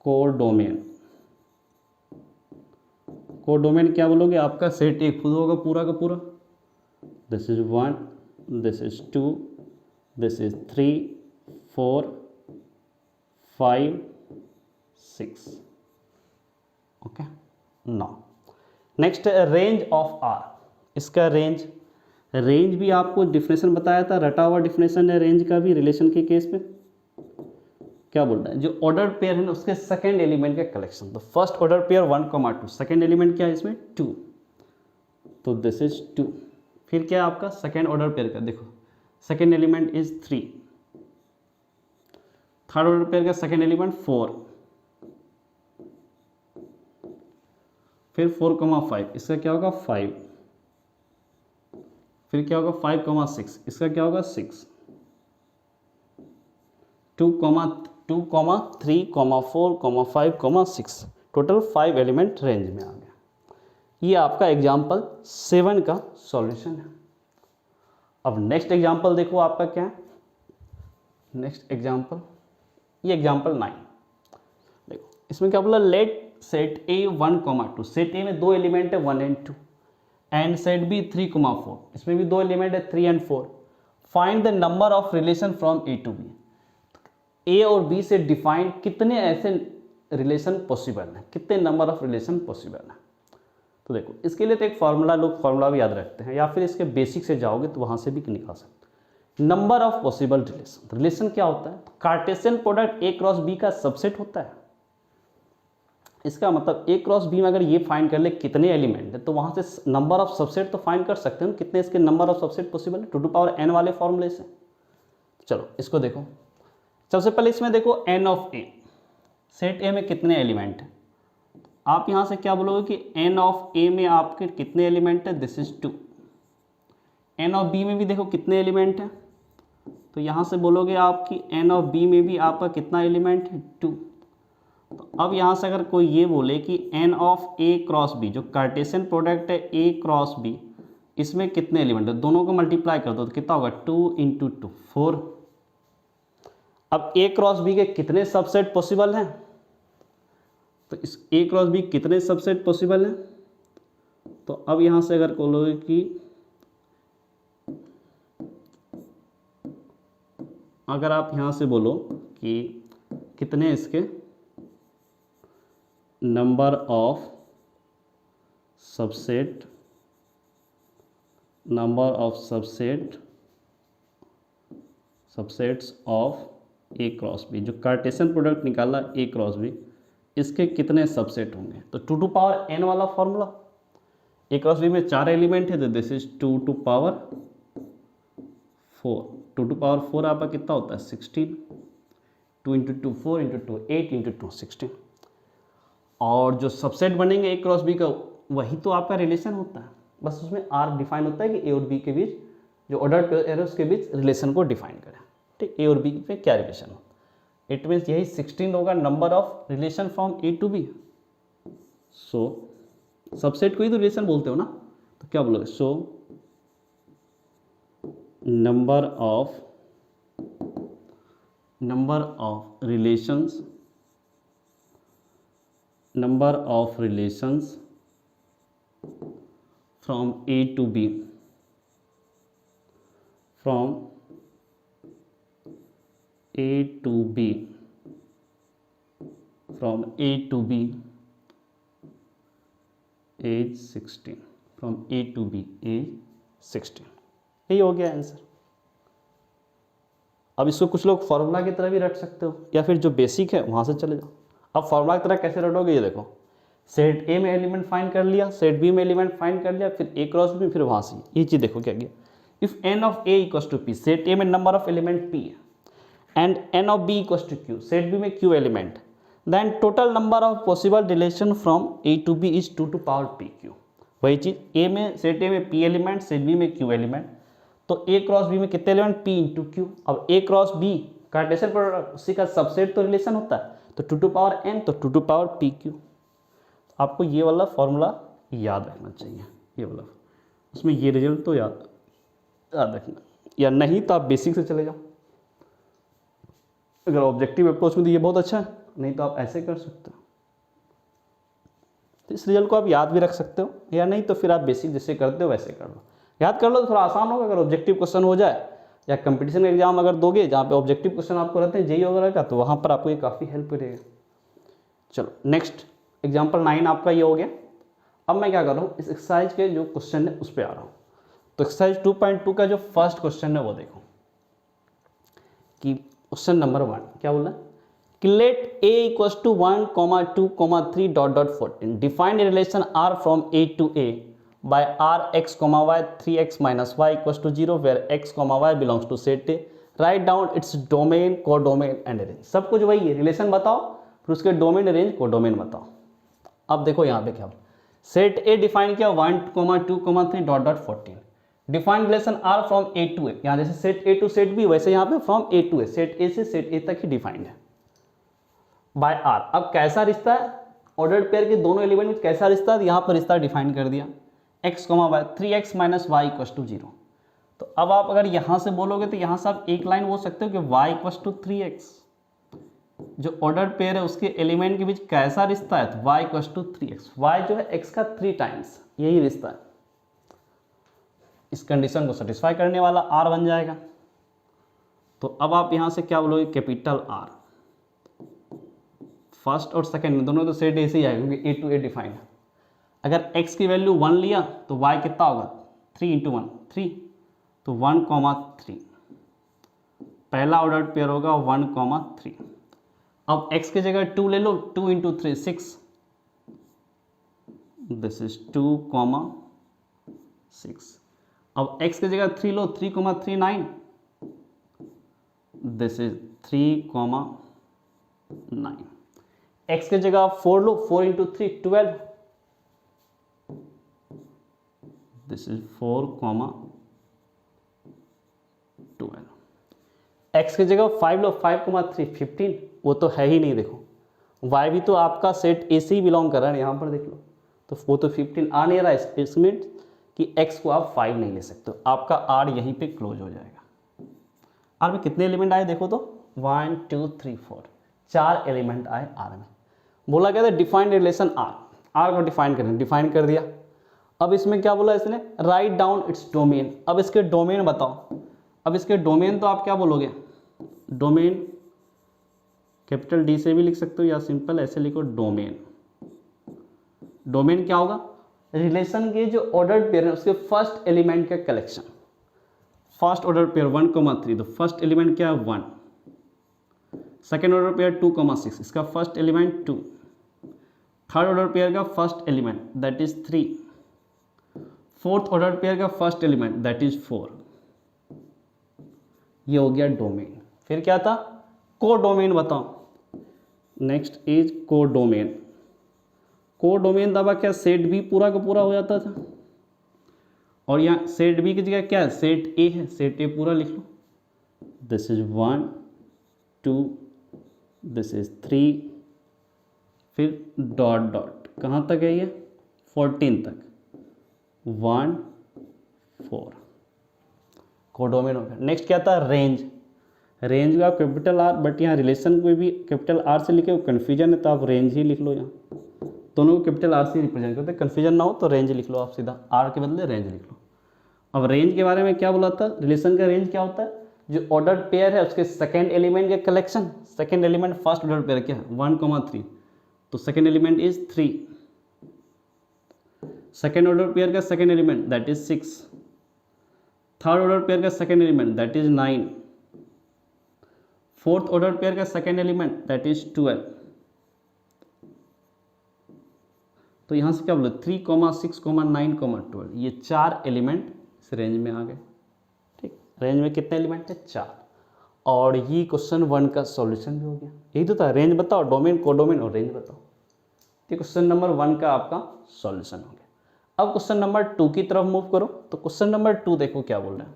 A: को डोमेन, को डोमेन क्या बोलोगे, आपका सेट ए खुद होगा पूरा का पूरा, this is 1, this is 2, this is 3, 4, 5, 6। Okay, now next range of R, इसका रेंज, रेंज भी आपको डिफिनेशन बताया था, रटा हुआ डिफिनेशन है रेंज का भी रिलेशन के केस में। क्या बोल रहा है, जो ऑर्डर पेयर है ना उसके सेकेंड एलिमेंट का कलेक्शन। तो first order pair 1,2, second element क्या है इसमें 2, तो दिस इज 2। फिर क्या है आपका सेकेंड ऑर्डर पेयर का, देखो second element is 3, third order pair का सेकेंड एलिमेंट 4, फिर 4,5, इसका क्या होगा 5, फिर क्या होगा 5,6, इसका क्या होगा 6, 2, 3, 4, 5, 6, टोटल 5 एलिमेंट रेंज में आ गया। ये आपका एग्जाम्पल 7 का सॉल्यूशन है। अब नेक्स्ट एग्जाम्पल देखो आपका क्या है, नेक्स्ट एग्जाम्पल, ये एग्जाम्पल 9 देखो, इसमें क्या बोला, let set A 1,2, set A में 2 एलिमेंट है 1 and 2, एंड सेट बी 3,4, इसमें भी 2 एलिमेंट है 3 and 4। Find the number of relation from A to B, A और बी से डिफाइंड कितने ऐसे रिलेशन पॉसिबल हैं, कितने नंबर ऑफ रिलेशन पॉसिबल हैं। तो देखो इसके लिए तो एक फार्मूला, लोग फार्मूला भी याद रखते हैं, या फिर इसके बेसिक से जाओगे तो वहाँ से भी निकाल सकते। Number of possible relation, relation क्या होता है, Cartesian product A cross B का सबसेट होता है। इसका मतलब ए क्रॉस बी में अगर ये फाइंड कर ले कितने एलिमेंट है, तो वहाँ से नंबर ऑफ सबसेट तो फाइंड कर सकते हैं, कितने इसके नंबर ऑफ सबसेट पॉसिबल है, 2n वाले फॉर्मूले से। चलो इसको देखो, सबसे पहले इसमें देखो n of A, set A में कितने एलिमेंट हैं, आप यहाँ से क्या बोलोगे कि n ऑफ ए में आपके कितने एलिमेंट है, this is 2। n of B में भी देखो कितने एलिमेंट हैं, तो यहाँ से बोलोगे आप कि n ऑफ बी में भी आपका कितना एलिमेंट है 2। तो अब यहाँ से अगर कोई ये बोले कि n of A cross B, जो कार्टेशियन प्रोडक्ट है a क्रॉस b, इसमें कितने एलिमेंट है, दोनों को मल्टीप्लाई कर दो तो कितना होगा 2 × 2 4। अब a क्रॉस b के कितने सबसेट पॉसिबल हैं, तो इस a क्रॉस b कितने सबसेट पॉसिबल हैं, तो अब यहाँ से अगर बोलोगे कि अगर आप यहाँ से बोलो कि कितने इसके number of subset, number of subsets of A cross B, जो कार्टेशियन प्रोडक्ट निकाला ए क्रॉस बी, इसके कितने सबसेट होंगे, तो 2n वाला फॉर्मूला। ए क्रॉस बी में 4 एलिमेंट है, तो this is 2 to power 4, 2 to power 4 आपका कितना होता है 16, 2 × 2 4 × 2 8 × 2 16। और जो सबसेट बनेंगे A क्रॉस B का, वही तो आपका रिलेशन होता है, बस उसमें R डिफाइन होता है कि A और B के बीच जो ऑर्डर पेयर है उसके बीच रिलेशन को डिफाइन करें। ठीक, ए और बी में क्या रिलेशन हो, इट मीन्स यही 16 होगा number of relation from A to B. So subset को ही तो रिलेशन बोलते हो ना, तो क्या बोलोगे, so number of relations from A to B, from A to B, from A to B age 16, from A to B age 16, यही हो गया आंसर। अब इसको कुछ लोग फॉर्मूला की तरह भी रट सकते हो, या फिर जो बेसिक है वहाँ से चले जाओ। अब फॉर्मूला की तरह कैसे रटोगे, ये देखो, सेट ए में एलिमेंट फाइंड कर लिया, सेट बी में एलिमेंट फाइंड कर लिया, फिर ए क्रॉस बी, फिर वहाँ से ये चीज़ देखो क्या गया, if N of A equals to P, set A में नंबर ऑफ एलिमेंट पी है, and N of B equals to Q, set B में Q element, then total number of possible relation from A to B is 2 to power P Q. वही चीज़ A में, set A में P element, set B में Q element, तो A cross B में कितने element, P into Q. अब ए cross B Cartesian product, उसी का सबसेट तो रिलेशन होता है, तो 2 टू पावर एन, तो 2 टू पावर पी क्यू। आपको ये वाला फॉर्मूला याद रखना चाहिए, ये वाला, उसमें ये रिजल्ट तो याद रखना, या नहीं तो आप बेसिक से चले जाओ। अगर ऑब्जेक्टिव अप्रोच में तो ये बहुत अच्छा है, नहीं तो आप ऐसे कर सकते हो। तो इस रिजल्ट को आप याद भी रख सकते हो, या नहीं तो फिर आप बेसिक जैसे करते हो वैसे कर लो। याद कर लो तो थोड़ा आसान होगा। अगर ऑब्जेक्टिव क्वेश्चन हो जाए, या कंपटीशन एग्जाम अगर दोगे जहाँ पे ऑब्जेक्टिव क्वेश्चन आपको रहते हैं जेईई वगैरह का, तो वहाँ पर आपको ये काफ़ी हेल्प करेगा। चलो नेक्स्ट एग्जाम्पल 9 आपका ये हो गया। अब मैं क्या कर रहा हूँ, इस एक्सरसाइज के जो क्वेश्चन है उस पर आ रहा हूँ। तो एक्सरसाइज 2.2 का जो फर्स्ट क्वेश्चन है वो देखो, कि क्वेश्चन नंबर 1 क्या बोला कि let a equals to 1, 2, 3 .14 define relation r from a to a by r x, y 3x minus y equals to 0 where x, y belongs to set a, write down its domain, codomain and range। सब कुछ वही है, relation बताओ, फिर उसके domain, range, codomain बताओ। अब देखो यहाँ पे क्या, सेट ए डिफाइन किया 1, 2, 3 .14 define relation R from A to A. यहाँ जैसे set A to set B, वैसे यहाँ पे from A to A, set A से सेट ए तक ही डिफाइंड है बाय आर। अब कैसा रिश्ता है, ऑर्डर्ड पेयर के दोनों एलिमेंट में कैसा रिश्ता है, यहाँ पर रिश्ता डिफाइन कर दिया, x, y 3x minus Y equals to 0। तो अब आप अगर यहाँ से बोलोगे तो यहाँ से आप एक लाइन बोल सकते हो कि y इक्वस टू 3x, जो ऑर्डर्ड पेयर है उसके एलिमेंट के बीच कैसा रिश्ता है, तो y equals to 3x, y जो है x का 3 टाइम्स, यही रिश्ता है। इस कंडीशन को सेटिस्फाई करने वाला r बन जाएगा। तो अब आप यहाँ से क्या बोलोगे, कैपिटल R, फर्स्ट और सेकेंड में दोनों तो सेट ऐसे ही आएगा क्योंकि ए टू ए डिफाइन है। अगर x की वैल्यू 1 लिया तो y कितना होगा, 3 इंटू 1 3, तो 1,3 पहला ऑर्डर पेयर होगा 1,3। अब x की जगह 2 ले लो, 2 इंटू 3 6, दिस इज 2,6। अब x की जगह 3 लो, 3,3 9, दिस इज 3,9। x की जगह 4 लो, 4 इंटू 3 12, दिस इज 4,12। x की जगह 5 लो, 5,3 15, वो तो है ही नहीं। देखो y भी तो आपका सेट ए से ही बिलोंग कर रहा है, यहाँ पर देख लो, तो वो तो 15 आ नहीं रहा है, इसमें कि x को आप 5 नहीं ले सकते, आपका r यहीं पे क्लोज हो जाएगा। r में कितने एलिमेंट आए देखो तो 1 2 3 4, 4 एलिमेंट आए r में। बोला गया था डिफाइंड रिलेशन r को डिफाइन करें, डिफाइन कर दिया। अब इसमें क्या बोला इसने, राइट डाउन इट्स डोमेन। अब इसके डोमेन बताओ। अब इसके डोमेन तो आप क्या बोलोगे, डोमेन कैपिटल डी से भी लिख सकते हो या सिंपल ऐसे लिखो डोमेन। डोमेन क्या होगा, रिलेशन के जो ऑर्डर्ड पेयर है उसके फर्स्ट एलिमेंट का कलेक्शन। फर्स्ट ऑर्डर पेयर 1,3, तो फर्स्ट एलिमेंट क्या है 1, सेकेंड ऑर्डर पेयर 2,6, इसका first element 2, third order pair का first element that is 3, fourth order pair का फर्स्ट एलिमेंट दैट इज 4। ये हो गया डोमेन। फिर क्या था, कोडोमेन बताओ। Next is codomain. कोडोमेन दबा क्या, सेट भी पूरा का पूरा हो जाता था, और यहाँ सेट बी की जगह क्या है, सेट ए है, सेट ए पूरा लिख लो। दिस इज 1 2 दिस इज 3 फिर डॉट डॉट कहाँ तक है ये 14 तक 1 4 कोडोमेन हो गया। नेक्स्ट क्या था, रेंज। रेंज का कैपिटल आर, बट यहाँ रिलेशन कोई भी कैपिटल आर से लिखे वो कन्फ्यूजन है तो आप रेंज ही लिख लो। यहाँ दोनों को कैपिटल आर से रिप्रेजेंट करते, कन्फ्यूजन ना हो तो रेंज लिख लो आप सीधा, आर के बदले रेंज लिख लो। अब रेंज के बारे में क्या बोला था, रिलेशन का रेंज क्या होता है, जो ऑर्डर्ड पेयर है उसके सेकेंड एलिमेंट का collection. Second element first order pair क्या है 1, 3, तो second element is 3। Second order pair का second element that is 6। Third order pair का second element that is 9। Fourth order pair का सेकेंड एलिमेंट दैट इज 12। तो यहां से क्या बोले 3, 6, 9, 12, ये 4 एलिमेंट इस रेंज में आ गए। ठीक, रेंज में कितने एलिमेंट है 4। और ये क्वेश्चन 1 का सॉल्यूशन भी हो गया। यही तो था, रेंज बताओ, डोमेन, कोडोमेन और रेंज बताओ। ये क्वेश्चन नंबर 1 का आपका सॉल्यूशन हो गया। अब क्वेश्चन नंबर 2 की तरफ मूव करो। तो क्वेश्चन नंबर 2 देखो क्या बोल रहे हैं,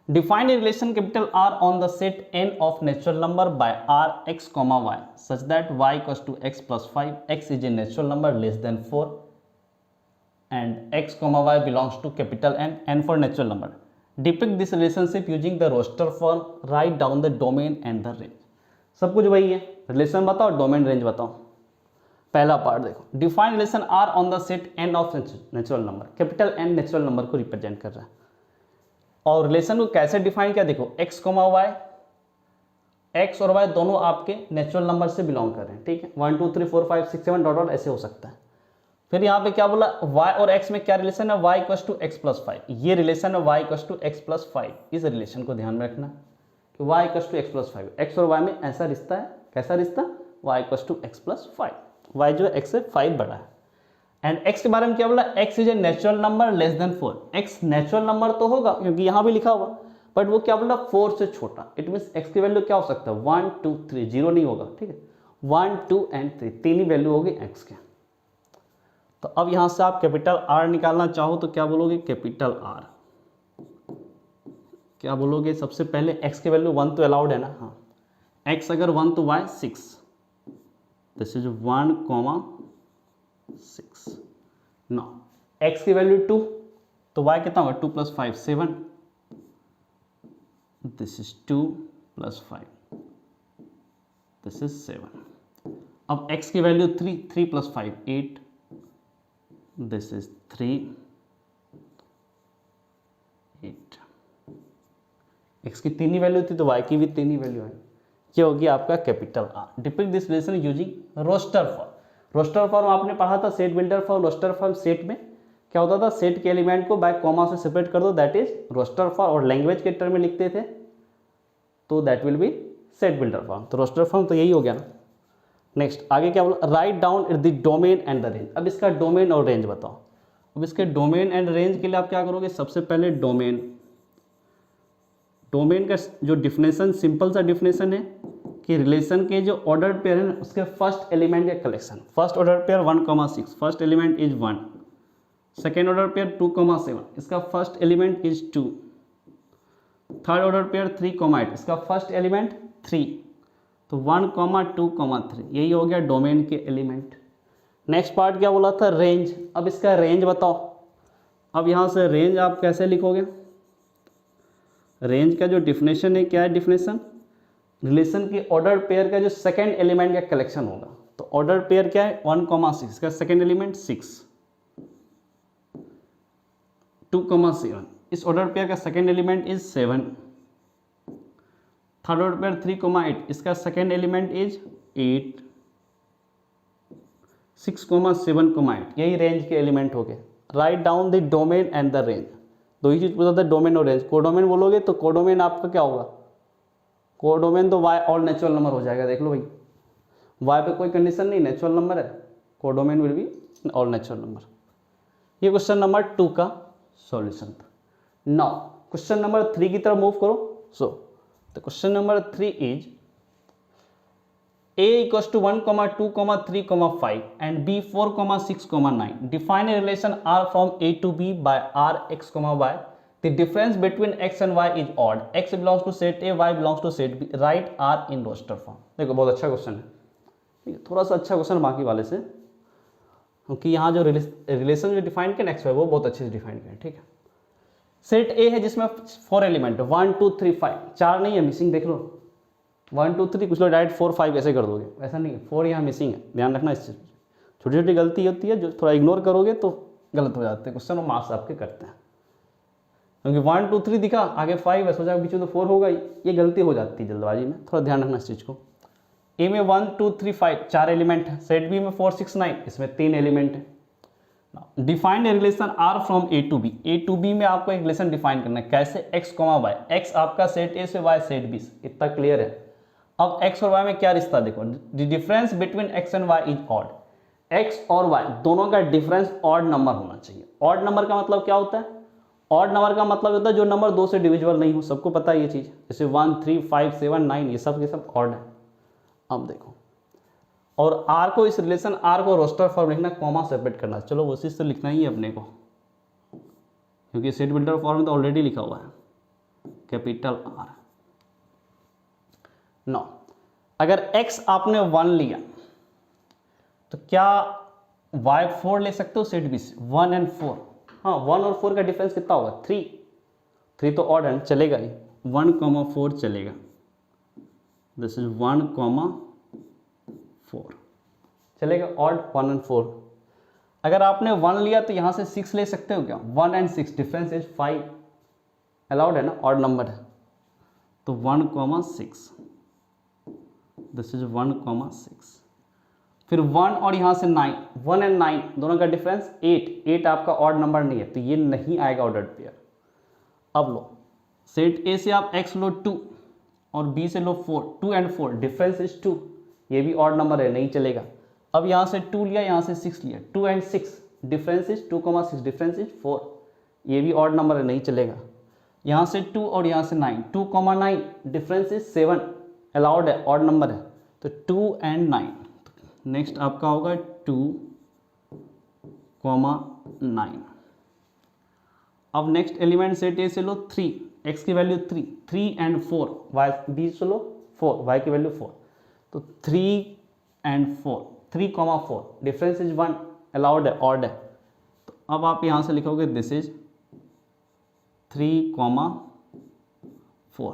A: define a relation capital R on the set n of natural number by R x, y such that y equals to x + 5, x is a natural number less than 4 and x, y belongs to capital N for natural number. Depict this relationship using the roster form, write down the domain and the range. सब कुछ वही है, relation बताओ, domain, range बताओ। पहला part देखो, define relation R on the set n of natural number. Capital N natural number को represent कर रहा है और रिलेशन को कैसे डिफाइन किया देखो, x, y, x और y दोनों आपके नेचुरल नंबर से बिलोंग कर रहे हैं। ठीक है, 1 2 3 4 5 6 7 डॉट डॉट ऐसे हो सकता है। फिर यहाँ पे क्या बोला, y और x में क्या रिलेशन है, y इक्वल्स टू x + 5, ये रिलेशन है y इक्वल्स टू x + 5। इस रिलेशन को ध्यान में रखना कि y equals to x + 5, x और y में ऐसा रिश्ता है। कैसा रिश्ता, y equals to x + 5, y जो है x से 5 बड़ा है। एंड x के बारे में क्या बोला, x is a natural number less than 4। x natural number तो होगा क्योंकि यहाँ भी लिखा हुआ, बट वो क्या बोला 4 से छोटा। इट मीन्स x की वैल्यू क्या हो सकता है 1 2 3, 0 नहीं होगा। ठीक है, 1 2 एंड 3, तीन ही वैल्यू होगी x के। तो अब यहाँ से आप कैपिटल R निकालना चाहो तो क्या बोलोगे, कैपिटल R क्या बोलोगे, सबसे पहले x की वैल्यू 1 तो अलाउड है ना, हाँ, x अगर 1 तो y 6, this is 1, 6। No x की वैल्यू 2 तो y कितना होगा 2 + 5 7, दिस इज 2 + 5, दिस इज 7। अब x की वैल्यू 3, 3 + 5 8, दिस इज 3 8। x की 3 ही वैल्यू थी तो y की भी 3 ही वैल्यू है। ये होगी आपका capital R। Depict this relation using roster form. Roster form आपने पढ़ा था, set builder form, roster form. Set में क्या होता था, सेट के एलिमेंट को बाय कॉमा से सेपरेट कर दो, दैट इज रोस्टर फॉर्म। और लैंग्वेज के टर्म में लिखते थे तो that will be set builder form. तो रोस्टर फॉर्म तो यही हो गया ना। नेक्स्ट आगे क्या बोला, write down the domain and the range. अब इसका डोमेन और रेंज बताओ। अब इसके डोमेन एंड रेंज के लिए आप क्या करोगे, सबसे पहले डोमेन। डोमेन का जो डिफिनेशन, सिंपल सा डिफिनेशन है कि रिलेशन के जो ऑर्डर पेयर है उसके फर्स्ट एलिमेंट का collection. First order pair 1, 6, first element is 1। Second order pair 2, 7, इसका first element is 2। Third order pair 3, 8, इसका फर्स्ट एलिमेंट 3। तो 1, 2, 3, यही हो गया डोमेन के एलिमेंट। नेक्स्ट पार्ट क्या बोला था, रेंज। अब इसका रेंज बताओ। अब यहाँ से रेंज आप कैसे लिखोगे, रेंज का जो डिफिनेशन है, क्या है डिफिनेशन, रिलेशन के ऑर्डर पेयर का जो सेकेंड एलिमेंट का कलेक्शन होगा। तो ऑर्डर पेयर क्या है 1, 6, इसका सेकेंड एलिमेंट 6, 2, 7, इस ऑर्डर पेयर का second element is 7। Third order pair 3, 8, इसका सेकेंड एलिमेंट इज 8। 6, 7, 8, यही रेंज के एलिमेंट हो गए। Right down the domain and the range. दो ही चीज पूछा था, डोमेन और रेंज। कोडोमेन बोलोगे तो कोडोमेन आपका क्या होगा, कोडोमेन तो y ऑल नेचुरल नंबर हो जाएगा। देख लो भाई, y पे कोई कंडीशन नहीं, नेचुरल नंबर है, codomain will be all natural number. ये क्वेश्चन नंबर 2 का सॉल्यूशन था। नाउ क्वेश्चन नंबर 3 की तरफ मूव करो। सो the question number 3 is A equals to 1, 2, 3, 5 and B 4, 6, 9. Define a relation R from A to B by R x, y. The difference between x and y is odd. X belongs to set A, y belongs to set B. Write R in roster form. देखो बहुत अच्छा question है, ठीक है, थोड़ा सा अच्छा question बाकी वाले से, क्योंकि यहाँ जो रिलेशन जो डिफाइन किया एक्स वाई वो बहुत अच्छे से डिफाइन किया, ठीक है। सेट ए है जिसमें 4 एलिमेंट है, 1, 2, 3, 5, 4 नहीं है, मिसिंग देख लो, 1, 2, 3, कुछ लोग डायरेक्ट 4, 5 ऐसे कर दोगे, ऐसा नहीं है, 4 यहाँ मिसिंग है, ध्यान रखना इस चीज़। छोटी छोटी गलती होती है जो थोड़ा इग्नोर करोगे तो गलत हो जाते हैं क्वेश्चन और मार्क्स आपके करते हैं, क्योंकि 1, 2, 3 दिखा, आगे 5 है, सोचा बीच में तो 4 होगा, ये गलती हो जाती है जल्दबाजी में, थोड़ा ध्यान रखना इस चीज़ को। ए में 1, 2, 3, 5 4 एलिमेंट है, सेट बी में 4, 6, 9 इसमें 3 एलिमेंट है। Defined a relation R from A to B, A to B में आपको एक रिलेशन डिफाइन करना है, कैसे एक्स, वाई, एक्स आपका सेट ए से, वाई सेट बी से, इतना क्लियर है। अब एक्स और वाई में क्या रिश्ता देखो, the difference between X and Y is odd, X और वाई दोनों का डिफरेंस ऑड नंबर होना चाहिए। ऑड नंबर का मतलब क्या होता है, ऑड नंबर का मतलब होता है जो नंबर 2 से डिविजिबल नहीं हो, सबको पता है ये चीज़, जैसे 1, 3, 5, 7, 9 ये सब ऑड है। अब देखो, और आर को, इस रिलेशन आर को रोस्टर फॉर्म लिखना, कॉमा सेपरेट करना, चलो उसी से लिखना ही है अपने को, क्योंकि सेट बिल्डर फॉर्म में तो ऑलरेडी लिखा हुआ है कैपिटल आर। नौ, अगर x आपने 1 लिया तो क्या y 4 ले सकते हो सेट बी से, 1 और 4, हाँ 1 और 4 का डिफरेंस कितना होगा, 3 तो ऑड है, चलेगा ही, 1, 4 चलेगा, दिस इज 1, 4 चलेगा, ऑड 1 और 4। अगर आपने 1 लिया तो यहाँ से 6 ले सकते हो क्या, 1 और 6 डिफरेंस इज 5, अलाउड है ना, ऑड नंबर है, तो 1, 6, दिस इज 1, 6। फिर 1 और यहाँ से 9, 1 और 9 दोनों का डिफरेंस 8 आपका ऑड नंबर नहीं है, तो ये नहीं आएगा ऑर्डर्ड पेयर। अब लो, सेट ए से आप x लो 2 और b से लो 4, 2 और 4 डिफरेंस इज 2, ये भी ऑड नंबर है, नहीं चलेगा। अब यहाँ से 2 लिया, यहाँ से 6 लिया, 2 और 6 डिफरेंस इज 2, 6 डिफरेंस इज 4, ये भी ऑड नंबर है, नहीं चलेगा। यहाँ से 2 और यहाँ से 9, 2, 9 डिफरेंस इज 7, अलाउड है, ऑड नंबर है, तो 2 और 9, नेक्स्ट आपका होगा 2, 9। अब नेक्स्ट एलिमेंट सेट ए से लो 3, x की वैल्यू 3 और 4, y बी से लो 4, y की वैल्यू 4, तो 3 और 4, 3, 4 डिफरेंस इज 1, अलाउड है, ऑड है, तो अब आप यहाँ से लिखोगे दिस इज 3, 4,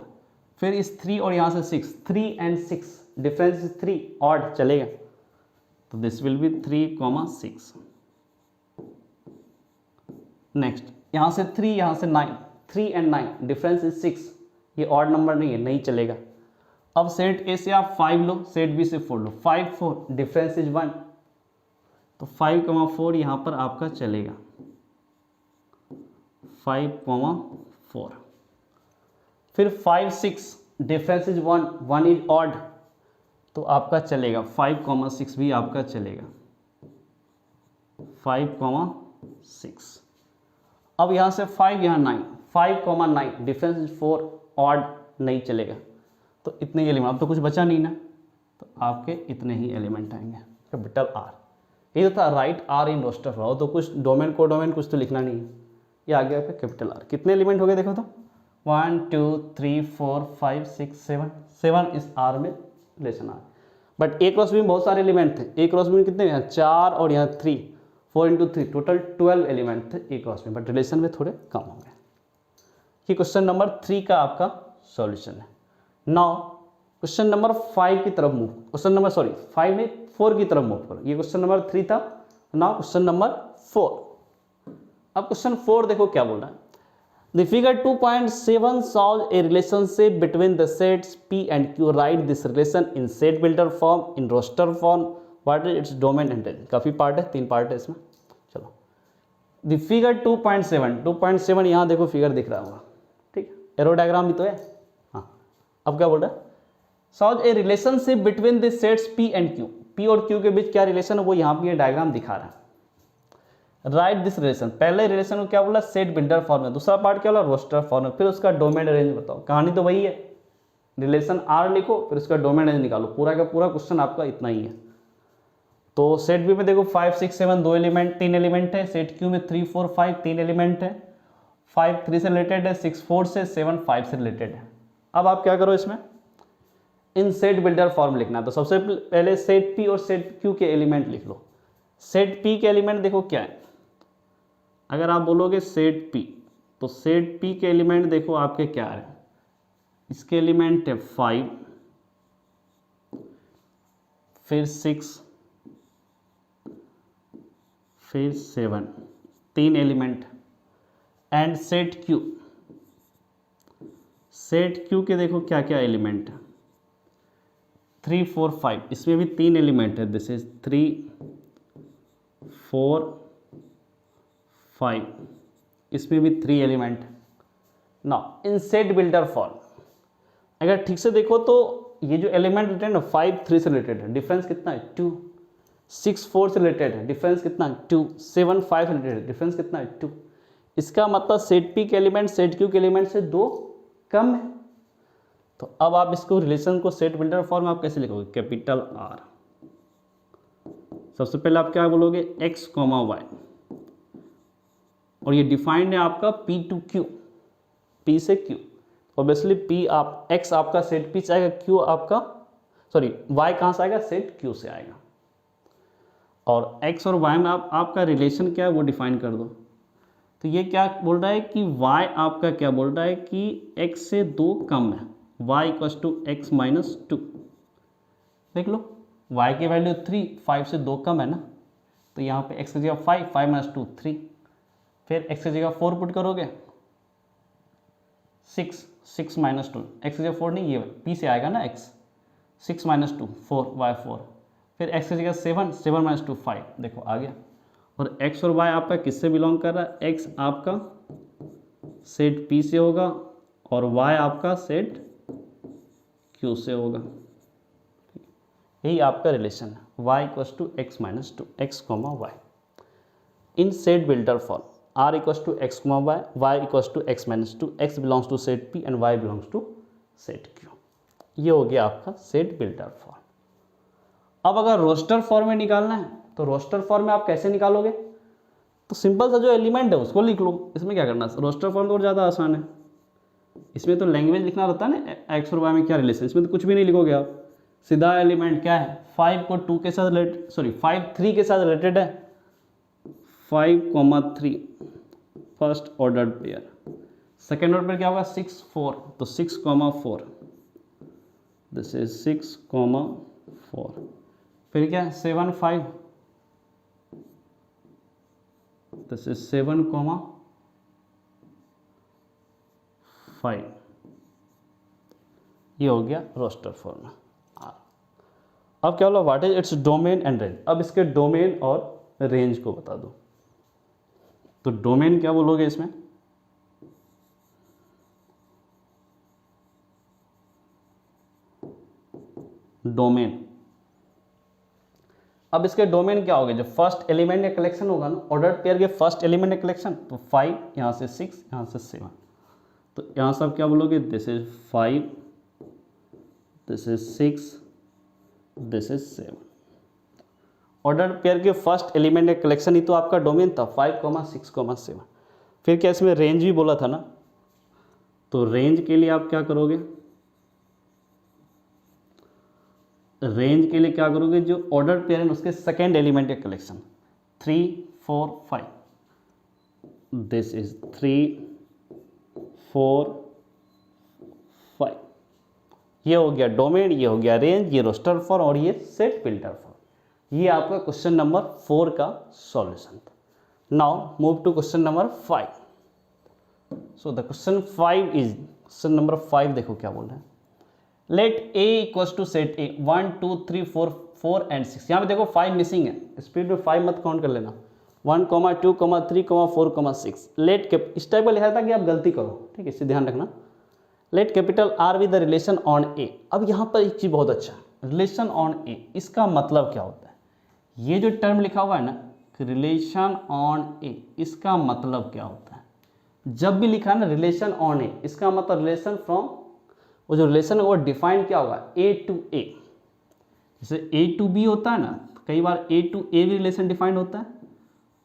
A: फिर इस 3 और यहाँ से 6, 3 और 6 डिफरेंस इज 3, ऑड चलेगा, तो दिस विल बी 3, 6। नेक्स्ट यहाँ से 3, यहाँ से 9, 3 और 9 डिफरेंस इज 6, ये ऑड नंबर नहीं है, नहीं चलेगा। अब सेट ए से आप 5 लो, सेट बी से 4 लो, 5, 4 डिफरेंस इज 1, तो 5, 4 यहाँ पर आपका चलेगा, 5, 4। फिर 5, 6 डिफरेंस इज 1 इज ऑड, तो आपका चलेगा 5, 6 भी आपका चलेगा, 5, 6। अब यहाँ से 5, यहाँ 9, 5, 9 डिफरेंस इज 4, ऑड नहीं चलेगा, तो इतने ही एलिमेंट, अब तो कुछ बचा नहीं ना, तो आपके इतने ही एलिमेंट आएंगे, कैपिटल आर। ये तो था right R in roster form, तो कुछ डोमेन को डोमेन कुछ तो लिखना नहीं है, ये आ गया आपका कैपिटल आर। कितने एलिमेंट हो गए देखो तो, 1, 2, 3, 4, 5, 6, 7 इस आर में relation R. But A cross B में बहुत सारे एलिमेंट थे, ए क्रॉस बी में कितने, यहाँ 4 और यहाँ 3, 4 × 3 टोटल 12 एलिमेंट थे ए क्रॉस में, बट रिलेशन में थोड़े कम हो गए। ये क्वेश्चन नंबर 3 का आपका सॉल्यूशन है। नाउ क्वेश्चन नंबर 5 की तरफ मूव, 5 में 4 की तरफ मूव करो, ये क्वेश्चन नंबर 3 था, नाउ क्वेश्चन नंबर 4। अब क्वेश्चन 4 देखो क्या बोल रहा है, The figure 2.7 solves a relationship between the sets P and Q. Write this relation in set builder form, in roster form. What is its domain and range? काफ़ी part है, 3 part है इसमें। चलो, The figure 2.7 यहाँ देखो figure दिख रहा होगा, ठीक है, एरो डायग्राम भी तो है, हाँ। अब क्या बोल रहा है, solve a relationship between the sets P and Q. P और Q के बीच क्या रिलेशन है वो यहाँ पे ये डायग्राम दिखा रहा है। राइट दिस रिलेशन, पहले रिलेशन को क्या बोला, सेट बिल्डर फॉर्म में, दूसरा पार्ट क्या बोला, रोस्टर फॉर्म में, फिर उसका डोमेन रेंज बताओ। कहानी तो वही है, रिलेशन आर लिखो, फिर उसका डोमेन रेंज निकालो। पूरा का पूरा क्वेश्चन आपका इतना ही है। तो सेट बी में देखो 5 6 7 2 एलिमेंट 3 एलिमेंट है। सेट क्यू में 3 4 5 3 एलिमेंट है। 5 3 से रिलेटेड है, 6 4 से, 7 5 से रिलेटेड है। अब आप क्या करो, इसमें इन सेट बिल्डर फॉर्म लिखना। तो सबसे पहले सेट पी और सेट क्यू के एलिमेंट लिख लो। सेट पी के एलिमेंट देखो क्या है, अगर आप बोलोगे सेट पी, तो सेट पी के एलिमेंट देखो आपके क्या है। इसके एलिमेंट है 5, फिर 6, फिर 7, 3 element. And set Q, set Q के देखो क्या क्या एलिमेंट है, 3 4 5, इसमें भी 3 एलिमेंट है। दिस इज 3 4 5, इसमें भी 3 element. Now in set builder form अगर ठीक से देखो तो ये जो एलिमेंट रिलेटेड है 5 3 से रिलेटेड है, डिफरेंस कितना है 2। 6 4 से रिलेटेड है, डिफरेंस कितना है 2। 7 5 से रिलेटेड है, डिफरेंस कितना है 2। इसका मतलब सेट पी के एलिमेंट सेट क्यू के एलिमेंट से 2 कम है। तो अब आप इसको रिलेशन को सेट बिल्डर फॉर्म आप कैसे लिखोगे, कैपिटल आर। सबसे पहले आप क्या बोलोगे, एक्स कॉमा वाई, और ये डिफाइंड है आपका पी टू क्यू, पी से क्यू। ऑब्वियसली पी आप एक्स आपका सेट पी से आएगा, क्यू आपका सॉरी वाई कहाँ से आएगा, सेट क्यू से आएगा। और एक्स और वाई में आपका रिलेशन क्या है वो डिफाइन कर दो। तो ये क्या बोल रहा है कि y आपका क्या बोल रहा है कि x से 2 कम है, y equals to x minus 2। देख लो y की वैल्यू 3, 5 से 2 कम है ना, तो यहाँ पे x की जगह 5, 5 माइनस 2 3, फिर x की जगह 4 पुट करोगे, 6, 6 माइनस 2, x की जगह 4 नहीं, ये p से आएगा ना x, 6 माइनस 2 4, y 4, फिर x की जगह 7, 7 माइनस 2 5, देखो आ गया। और x और y आपका किससे बिलोंग कर रहा है, x आपका सेट P से होगा और y आपका सेट Q से होगा। यही आपका रिलेशन है, y equals to x minus 2, x comma y. In set builder form r equals to x comma y, y equals to x minus 2, x belongs to set P and y belongs to set Q। ये हो गया आपका set builder form. अब अगर roster form में निकालना है तो रोस्टर फॉर्म में आप कैसे निकालोगे, तो सिंपल सा जो एलिमेंट है उसको लिख लो। इसमें क्या करना है, रोस्टर फॉर्म तो और ज़्यादा आसान है। इसमें तो लैंग्वेज लिखना रहता है ना, एक्स और वाई में क्या रिलेशन, इसमें तो कुछ भी नहीं लिखोगे आप, सीधा एलिमेंट क्या है, 5 को 2 के साथ रिलेटेड, सॉरी 5 3 के साथ रिलेटेड है, 5 3 first order pair. Second order pair क्या होगा 6 4, तो 6 4, दिस इज 6 4, फिर क्या 7 5, दिस इज 7 5। ये हो गया रोस्टर फॉर्म। अब क्या बोला, what is its domain and range. अब इसके डोमेन और रेंज को बता दो। तो डोमेन क्या बोलोगे इसमें, डोमेन। अब इसके डोमेन क्या होगा, जो फर्स्ट एलिमेंट का कलेक्शन होगा ना, ऑर्डर पेयर के फर्स्ट एलिमेंट का कलेक्शन, तो 5 यहाँ से 6 यहाँ से 7, तो यहाँ से आप क्या बोलोगे, this is 5, this is 6, this is 7। Order pair के फर्स्ट एलिमेंट का कलेक्शन ही तो आपका डोमेन था, 5 6 7। फिर क्या इसमें रेंज भी बोला था ना, तो रेंज के लिए आप क्या करोगे, रेंज के लिए क्या करोगे, जो ऑर्डर पेयर है उसके सेकेंड एलिमेंट का कलेक्शन, 3 4 5, दिस इज 3 4 5। ये हो गया डोमेन, ये हो गया रेंज, ये रोस्टर फॉर्म और ये सेट बिल्डर फॉर्म। ये आपका क्वेश्चन नंबर 4 का सॉल्यूशन था। Now move to question number 5। So the question 5 is, question number 5 देखो क्या बोल रहे हैं, let a equals to set a 1 2 3 4 4 and 6। यहाँ पे देखो 5 मिसिंग है, स्पीड में 5 मत काउंट कर लेना, 1 2 3 4 6। लेट कैप, इस टाइप का लिखा था कि आप गलती करो, ठीक है, इससे ध्यान रखना। Let capital R with the relation on A. अब यहाँ पर एक चीज़ बहुत अच्छा है, रिलेशन ऑन ए, इसका मतलब क्या होता है, ये जो टर्म लिखा हुआ है ना रिलेशन ऑन ए, इसका मतलब क्या होता है, जब भी लिखा है ना रिलेशन ऑन ए, इसका मतलब रिलेशन फ्रॉम वो जो रिलेशन है वो डिफाइन क्या होगा, ए टू ए। जैसे ए टू बी होता है ना, कई बार ए टू ए भी रिलेशन डिफाइंड होता है।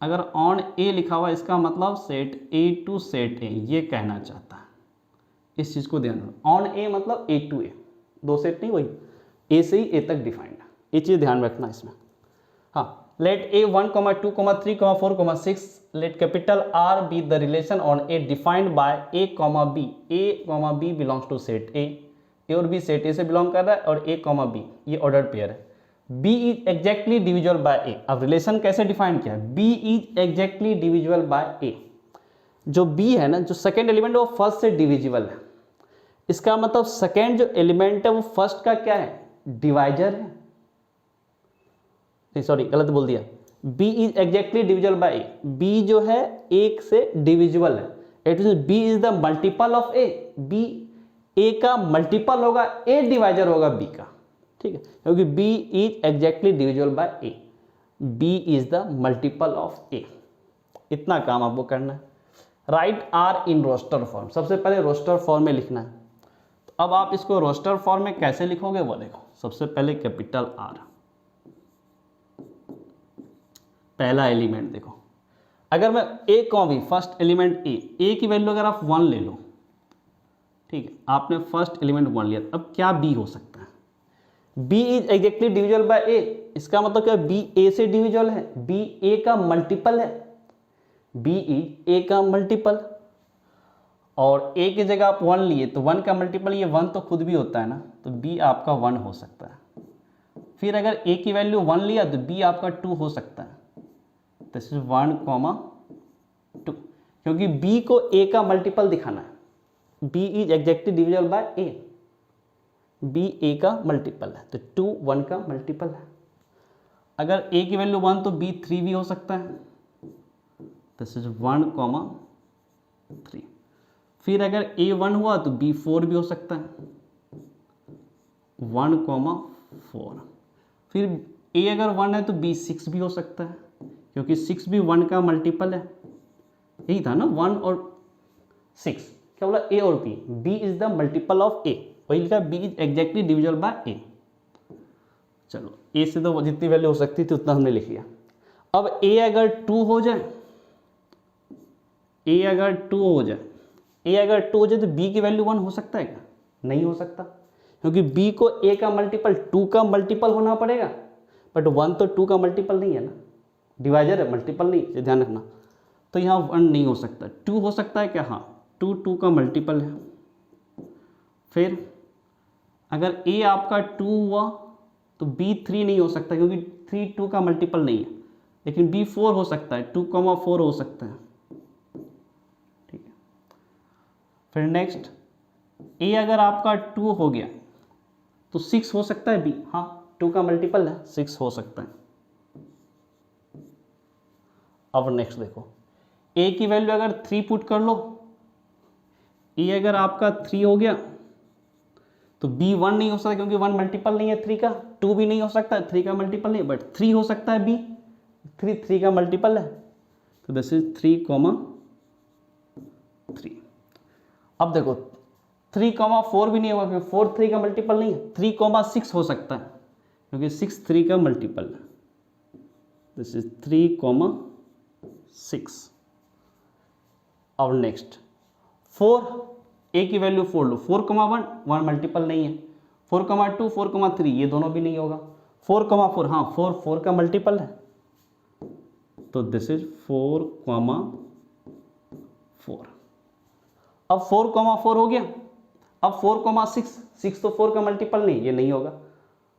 A: अगर ऑन ए लिखा हुआ इसका मतलब set A to set A, ये कहना चाहता है। इस चीज़ को ध्यान रखना, ऑन ए मतलब ए टू ए, दो सेट नहीं, वही ए से ही ए तक डिफाइंड है, ये चीज़ ध्यान रखना इसमें। हाँ, let A 1, 2, 3, 4, 6 let capital R be the relation on A defined by A B. A b belongs to set A और बी सेट ए से बिलोंग कर रहा है, और ए बी ये ऑर्डर पेयर है। B is exactly divisible by A. अब relation कैसे डिफाइन किया है, B is exactly divisible by A. जो बी है ना, जो सेकेंड एलिमेंट है वो फर्स्ट से डिविजिबल है। इसका मतलब सेकेंड जो एलिमेंट है वो फर्स्ट का क्या है, डिवाइजर है। नहीं सॉरी, गलत बोल दिया, B is exactly divisible by A. B जो है एक से डिविजिबल है, it mean B is the multiple of A. B A का मल्टीपल होगा, ए डिवाइजर होगा बी का, ठीक है, क्योंकि B is exactly divisible by A, B is the multiple of A. इतना काम आपको करना है। Write R in roster form, सबसे पहले रोस्टर फॉर्म में लिखना है। तो अब आप इसको रोस्टर फॉर्म में कैसे लिखोगे वो देखो। सबसे पहले कैपिटल आर, पहला एलिमेंट देखो, अगर मैं ए कॉम बी, फर्स्ट एलिमेंट ए की वैल्यू अगर आप 1 ले लो, ठीक है, आपने फर्स्ट एलिमेंट 1 लिया, अब क्या बी हो सकता है, B is exactly divisible by A. इसका मतलब क्या, बी ए से डिविजिबल है, बी ए का मल्टीपल है, बी इज ए का मल्टीपल। और ए की जगह आप 1 लिए तो 1 का मल्टीपल, ये 1 तो खुद भी होता है ना, तो बी आपका 1 हो सकता है। फिर अगर ए की वैल्यू 1 लिया तो बी आपका 2 हो सकता है। दिस इज 1, 2, क्योंकि बी को ए का मल्टीपल दिखाना है। B is exactly divisible by A, B A का मल्टीपल है, तो 2 1 का मल्टीपल है। अगर ए की वैल्यू 1 तो बी 3 भी हो सकता है। This is 1, 3। फिर अगर ए 1 हुआ तो बी 4 भी हो सकता है, 1, 4। फिर ए अगर 1 है तो बी 6 भी हो सकता है, क्योंकि 6 भी 1 का मल्टीपल है। यही था ना, 1 और 6, क्या बोला, ए और B, B is the multiple of A, वही लिखा, B is exactly divisible by A. चलो, ए से तो जितनी वैल्यू हो सकती थी उतना हमने लिख लिया। अब ए अगर 2 हो जाए, ए अगर 2 हो जाए, ए अगर 2 हो जाए तो बी की वैल्यू 1 हो सकता है क्या, नहीं हो सकता, क्योंकि बी को ए का मल्टीपल 2 का मल्टीपल होना पड़ेगा, बट 1 तो 2 का मल्टीपल नहीं है ना, डिवाइजर है, मल्टीपल नहीं, ये ध्यान रखना। तो यहाँ 1 नहीं हो सकता, 2 हो सकता है क्या, हाँ, 2 का मल्टीपल है। फिर अगर ए आपका 2 हुआ तो बी 3 नहीं हो सकता, क्योंकि 3 2 का मल्टीपल नहीं है, लेकिन बी 4 हो सकता है, 2, 4 हो सकता है, ठीक है। फिर नेक्स्ट, ए अगर आपका 2 हो गया तो 6 हो सकता है बी, हाँ, 2 का मल्टीपल है, 6 हो सकता है। अब नेक्स्ट देखो, ए की वैल्यू अगर 3 पुट कर लो, ए अगर आपका 3 हो गया तो बी 1 नहीं हो सकता, क्योंकि 1 मल्टीपल नहीं है 3 का, 2 भी नहीं हो सकता, 3 का मल्टीपल नहीं, बट 3 हो सकता है बी, 3 का मल्टीपल है, तो दिस इज 3, 3। अब देखो 3, 4 भी नहीं होगा, क्योंकि 4 3 का मल्टीपल नहीं है, 3, 6 हो सकता है, क्योंकि 6 3 का मल्टीपल है, दिस इज 3, 6। अब नेक्स्ट 4, ए की वैल्यू 4 लो, 4, 1 मल्टीपल नहीं है, 4, 2, 4, 3 ये दोनों भी नहीं होगा, 4, 4 हाँ, 4 का मल्टीपल है, तो दिस इज 4, 4। अब 4, 4 हो गया। अब 4, 6 तो 4 का मल्टीपल नहीं, ये नहीं होगा।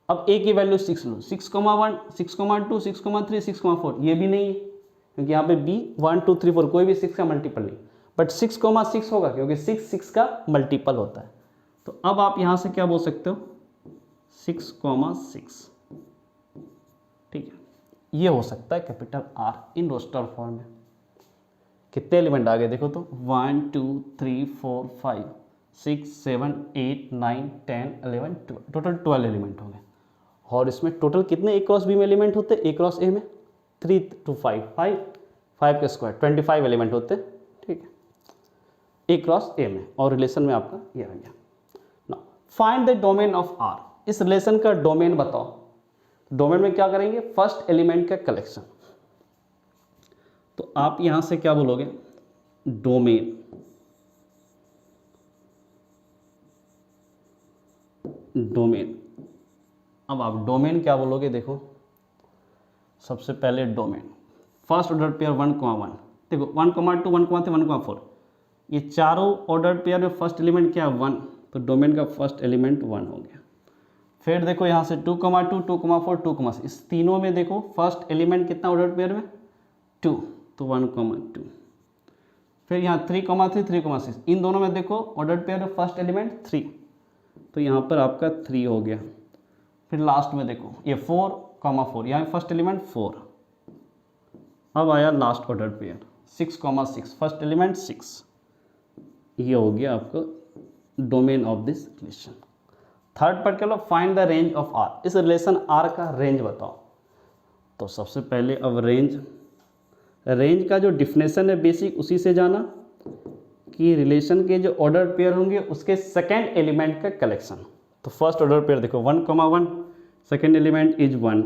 A: अब ए की वैल्यू 6 लो, 6, 1, 6, 2, 6, 3, 6, 4 ये भी नहीं है, क्योंकि यहाँ पे बी 1 2 3 4 कोई भी 6 का मल्टीपल नहीं, बट 6, 6 होगा, क्योंकि 6 6 का मल्टीपल होता है। तो अब आप यहाँ से क्या बोल सकते हो, 6, 6, ठीक है, ये हो सकता है capital R in roster form में। कितने एलिमेंट आ गए देखो तो, 1 2 3 4 5 6 7 8 9 10 11 12, टोटल 12 एलिमेंट होंगे। और इसमें टोटल कितने ए क्रॉस बी में एलिमेंट होते हैं, ए क्रॉस ए में 3 to 5 5 का स्क्वायर 25 एलिमेंट होते हैं, ठीक है, ए क्रॉस ए में, और रिलेशन में आपका ये आ गया। ना find the domain of R, इस रिलेशन का डोमेन बताओ। डोमेन में क्या करेंगे, फर्स्ट एलिमेंट का कलेक्शन। तो आप यहां से क्या बोलोगे, डोमेन, डोमेन। अब आप डोमेन क्या बोलोगे, देखो सबसे पहले डोमेन फर्स्ट ऑर्डर पेयर 1,1, देखो 1,2 1,3 1,4, ये चारों ऑर्डर पेयर में फर्स्ट एलिमेंट क्या है 1, तो डोमेन का फर्स्ट एलिमेंट 1 हो गया। फिर देखो यहाँ से 2,2 2,4 2,6, इस तीनों में देखो फर्स्ट एलिमेंट कितना ऑर्डर पेयर में 2, तो 1,2। फिर यहाँ 3,3 3,6, इन दोनों में देखो ऑर्डर पेयर में फर्स्ट एलिमेंट 3, तो यहाँ पर आपका 3 हो गया। फिर लास्ट में देखो ये 4,4, यहाँ फर्स्ट एलिमेंट 4। अब आया last order pair 6,6, first element 6। ये हो गया आपका domain of this relation. Third part के लो find the range of R, इस रिलेशन आर का रेंज बताओ। तो सबसे पहले अब रेंज का जो डिफिनेशन है बेसिक, उसी से जाना कि रिलेशन के जो ऑर्डर पेयर होंगे उसके सेकेंड एलिमेंट का कलेक्शन। तो फर्स्ट ऑर्डर पेयर देखो 1,1, सेकेंड एलिमेंट इज 1।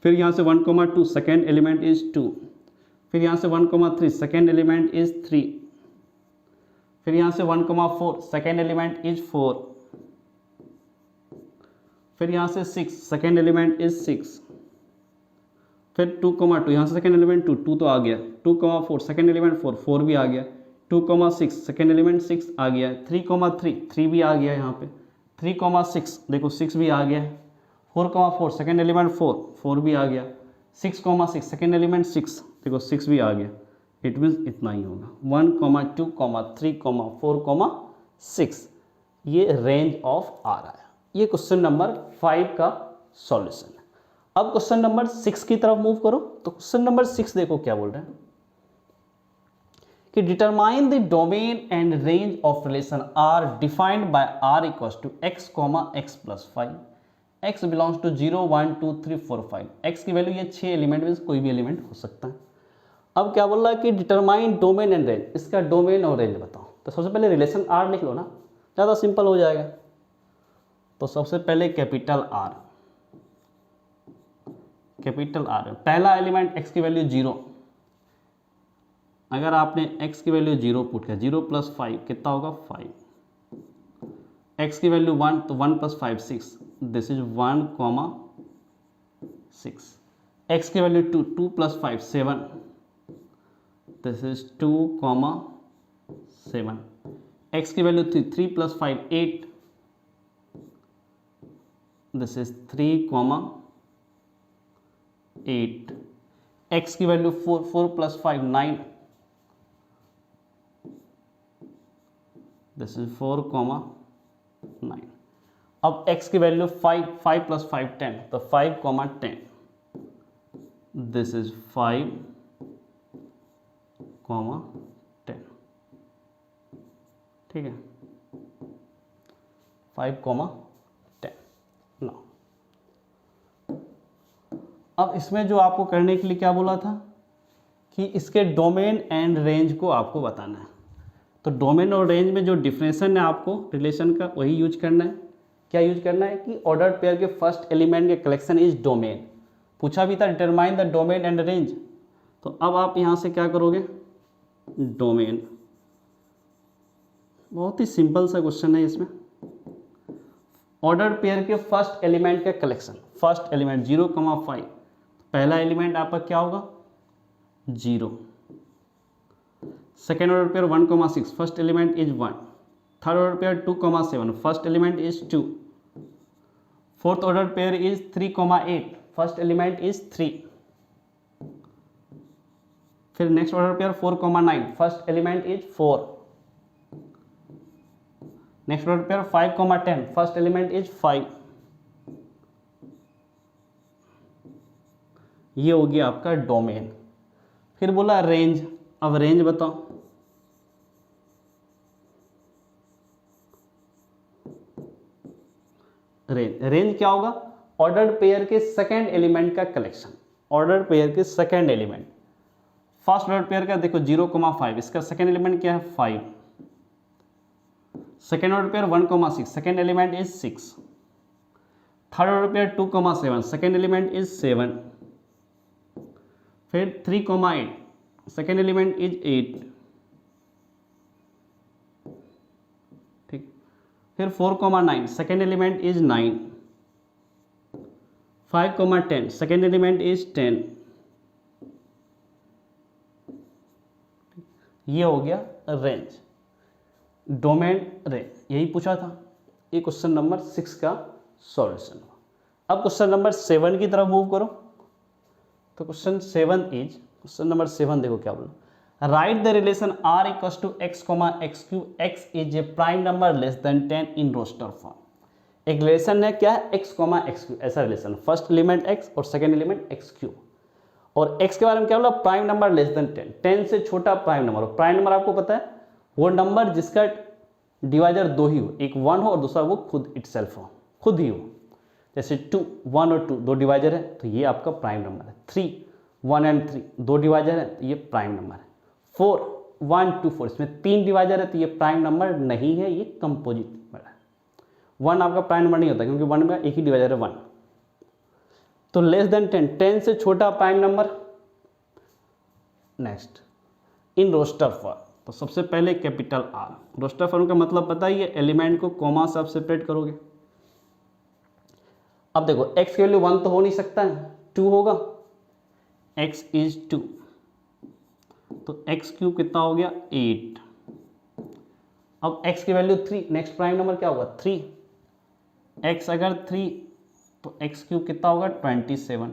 A: फिर यहाँ से 1,2, सेकेंड एलिमेंट इज 2। फिर यहाँ से 1,3, सेकेंड एलिमेंट इज 3। फिर यहाँ से 1,4, सेकेंड एलिमेंट इज 4। फिर यहाँ से 6, सेकेंड एलिमेंट इज 6। फिर 2,2, यहाँ से सेकेंड एलिमेंट 2 2 तो आ गया। 2,4, सेकेंड एलिमेंट 4 4 भी आ गया। 2,6, सेकेंड एलिमेंट 6 आ गया। 3,3 3 भी आ गया यहाँ पे। 3,6 देखो 6 भी आ गया। 4,4, सेकेंड एलिमेंट 4 4 भी आ गया। 6,6, सेकेंड एलिमेंट 6 देखो 6 भी आ गया। इट मीन्स इतना ही होगा 1, 2, 3, 4, 6। ये रेंज ऑफ आर आया। ये क्वेश्चन नंबर 5 का सॉल्यूशन है। अब क्वेश्चन नंबर 6 की तरफ मूव करो। तो क्वेश्चन नंबर 6 देखो क्या बोल रहे हैं कि determine the domain and range of relation R defined by R equals to x, x+5, x belongs to 0 1 2 3 4 5। x की वैल्यू ये 6 एलिमेंट में कोई भी एलिमेंट हो सकता है। अब क्या बोल रहा है कि डिटरमाइन डोमेन एंड रेंज, इसका डोमेन और रेंज बताओ। तो सबसे पहले रिलेशन आर लिख लो ना, ज़्यादा सिंपल हो जाएगा। तो सबसे पहले कैपिटल आर, पहला एलिमेंट x की वैल्यू 0। अगर आपने x की वैल्यू 0 पुट किया, 0 + 5 कितना होगा 5। x की वैल्यू 1, तो 1 + 5 6, दिस इज 1,6। x की वैल्यू 2, 2 + 5 7, दिस इज 2,7। x की वैल्यू 3, 3 + 5 8, दिस इज 3,8। x की वैल्यू 4, 4 + 5 9, दिस इज 4,9। अब x की वैल्यू 5, 5 + 5 10, तो 5,10, दिस इज 5,10। ठीक है, 5,10। ना अब इसमें जो आपको करने के लिए क्या बोला था कि इसके डोमेन एंड रेंज को आपको बताना है। तो डोमेन और रेंज में जो डिफिनेशन है आपको रिलेशन का, वही यूज करना है। क्या यूज करना है कि ऑर्डर पेयर के फर्स्ट एलिमेंट के कलेक्शन इज डोमेन। पूछा भी था determine the domain and range. तो अब आप यहाँ से क्या करोगे, डोमेन। बहुत ही सिंपल सा क्वेश्चन है इसमें। ऑर्डर पेयर के फर्स्ट एलिमेंट का कलेक्शन, फर्स्ट एलिमेंट 0,5, पहला एलिमेंट आपका क्या होगा 0। Second order pair 1,6, first element is 1। Third order pair 2,7, first element is 2। Fourth order pair is 3,8, first element is 3। फिर next order pair 4,9, first element is 4। Next order pair 5,10, first element is 5। ये हो गया आपका domain. फिर बोला range. अब range बताओ। Range क्या होगा, ऑर्डर पेयर के सेकेंड एलिमेंट का कलेक्शन। ऑर्डर पेयर के second element, first order pair का देखो 0,5, इसका सेकेंड एलिमेंट क्या है 5। Second order pair 1,6, second element is 6, third order pair 2,7, second element is 7, फिर 3,8, सेकेंड एलिमेंट इज 8, ठीक, फिर 4,9, second element is 9, 5,10, second element is 10। ये हो गया रेंज, डोमेन रेंज, यही पूछा था। ये क्वेश्चन नंबर 6 का सॉल्यूशन हुआ। अब क्वेश्चन नंबर 7 की तरफ मूव करो। तो क्वेश्चन नंबर 7 देखो क्या बोला, write the relation r equal to x, x cube, x is a prime number less than 10 in roster form. एक रिलेशन है, क्या है, x, x क्यूब, ऐसा रिलेशन, फर्स्ट एलिमेंट x और सेकेंड एलिमेंट x क्यूब, और x के बारे में क्या बोला, प्राइम नंबर लेस देन 10, 10 से छोटा प्राइम नंबर। और प्राइम नंबर आपको पता है वो नंबर जिसका डिवाइजर दो ही हो, एक 1 हो और दूसरा वो खुद इटसेल्फ हो, खुद ही हो। जैसे 2, 1 और 2 दो डिवाइजर है तो ये आपका प्राइम नंबर है। 3, 1 एंड 3 दो डिवाइजर है तो ये प्राइम नंबर है। 4, 1, 2, 4 इसमें 3 डिवाइजर है तो ये प्राइम नंबर नहीं है, ये कंपोजिट नंबर है। 1 आपका प्राइम नंबर नहीं होता क्योंकि 1 में एक ही डिवाइजर है 1। तो लेस देन 10, 10 से छोटा prime number. Next, in roster form, तो सबसे पहले कैपिटल आर। रोस्टर फॉर्म का मतलब पता ही है, एलिमेंट को कॉमा से आप सेपरेट करोगे। अब देखो x की वैल्यू 1 तो हो नहीं सकता है, 2 होगा, x इज 2, तो x क्यूब कितना हो गया 8। अब x की वैल्यू 3, नेक्स्ट प्राइम नंबर क्या होगा 3, x अगर 3 तो x क्यूब कितना होगा 27,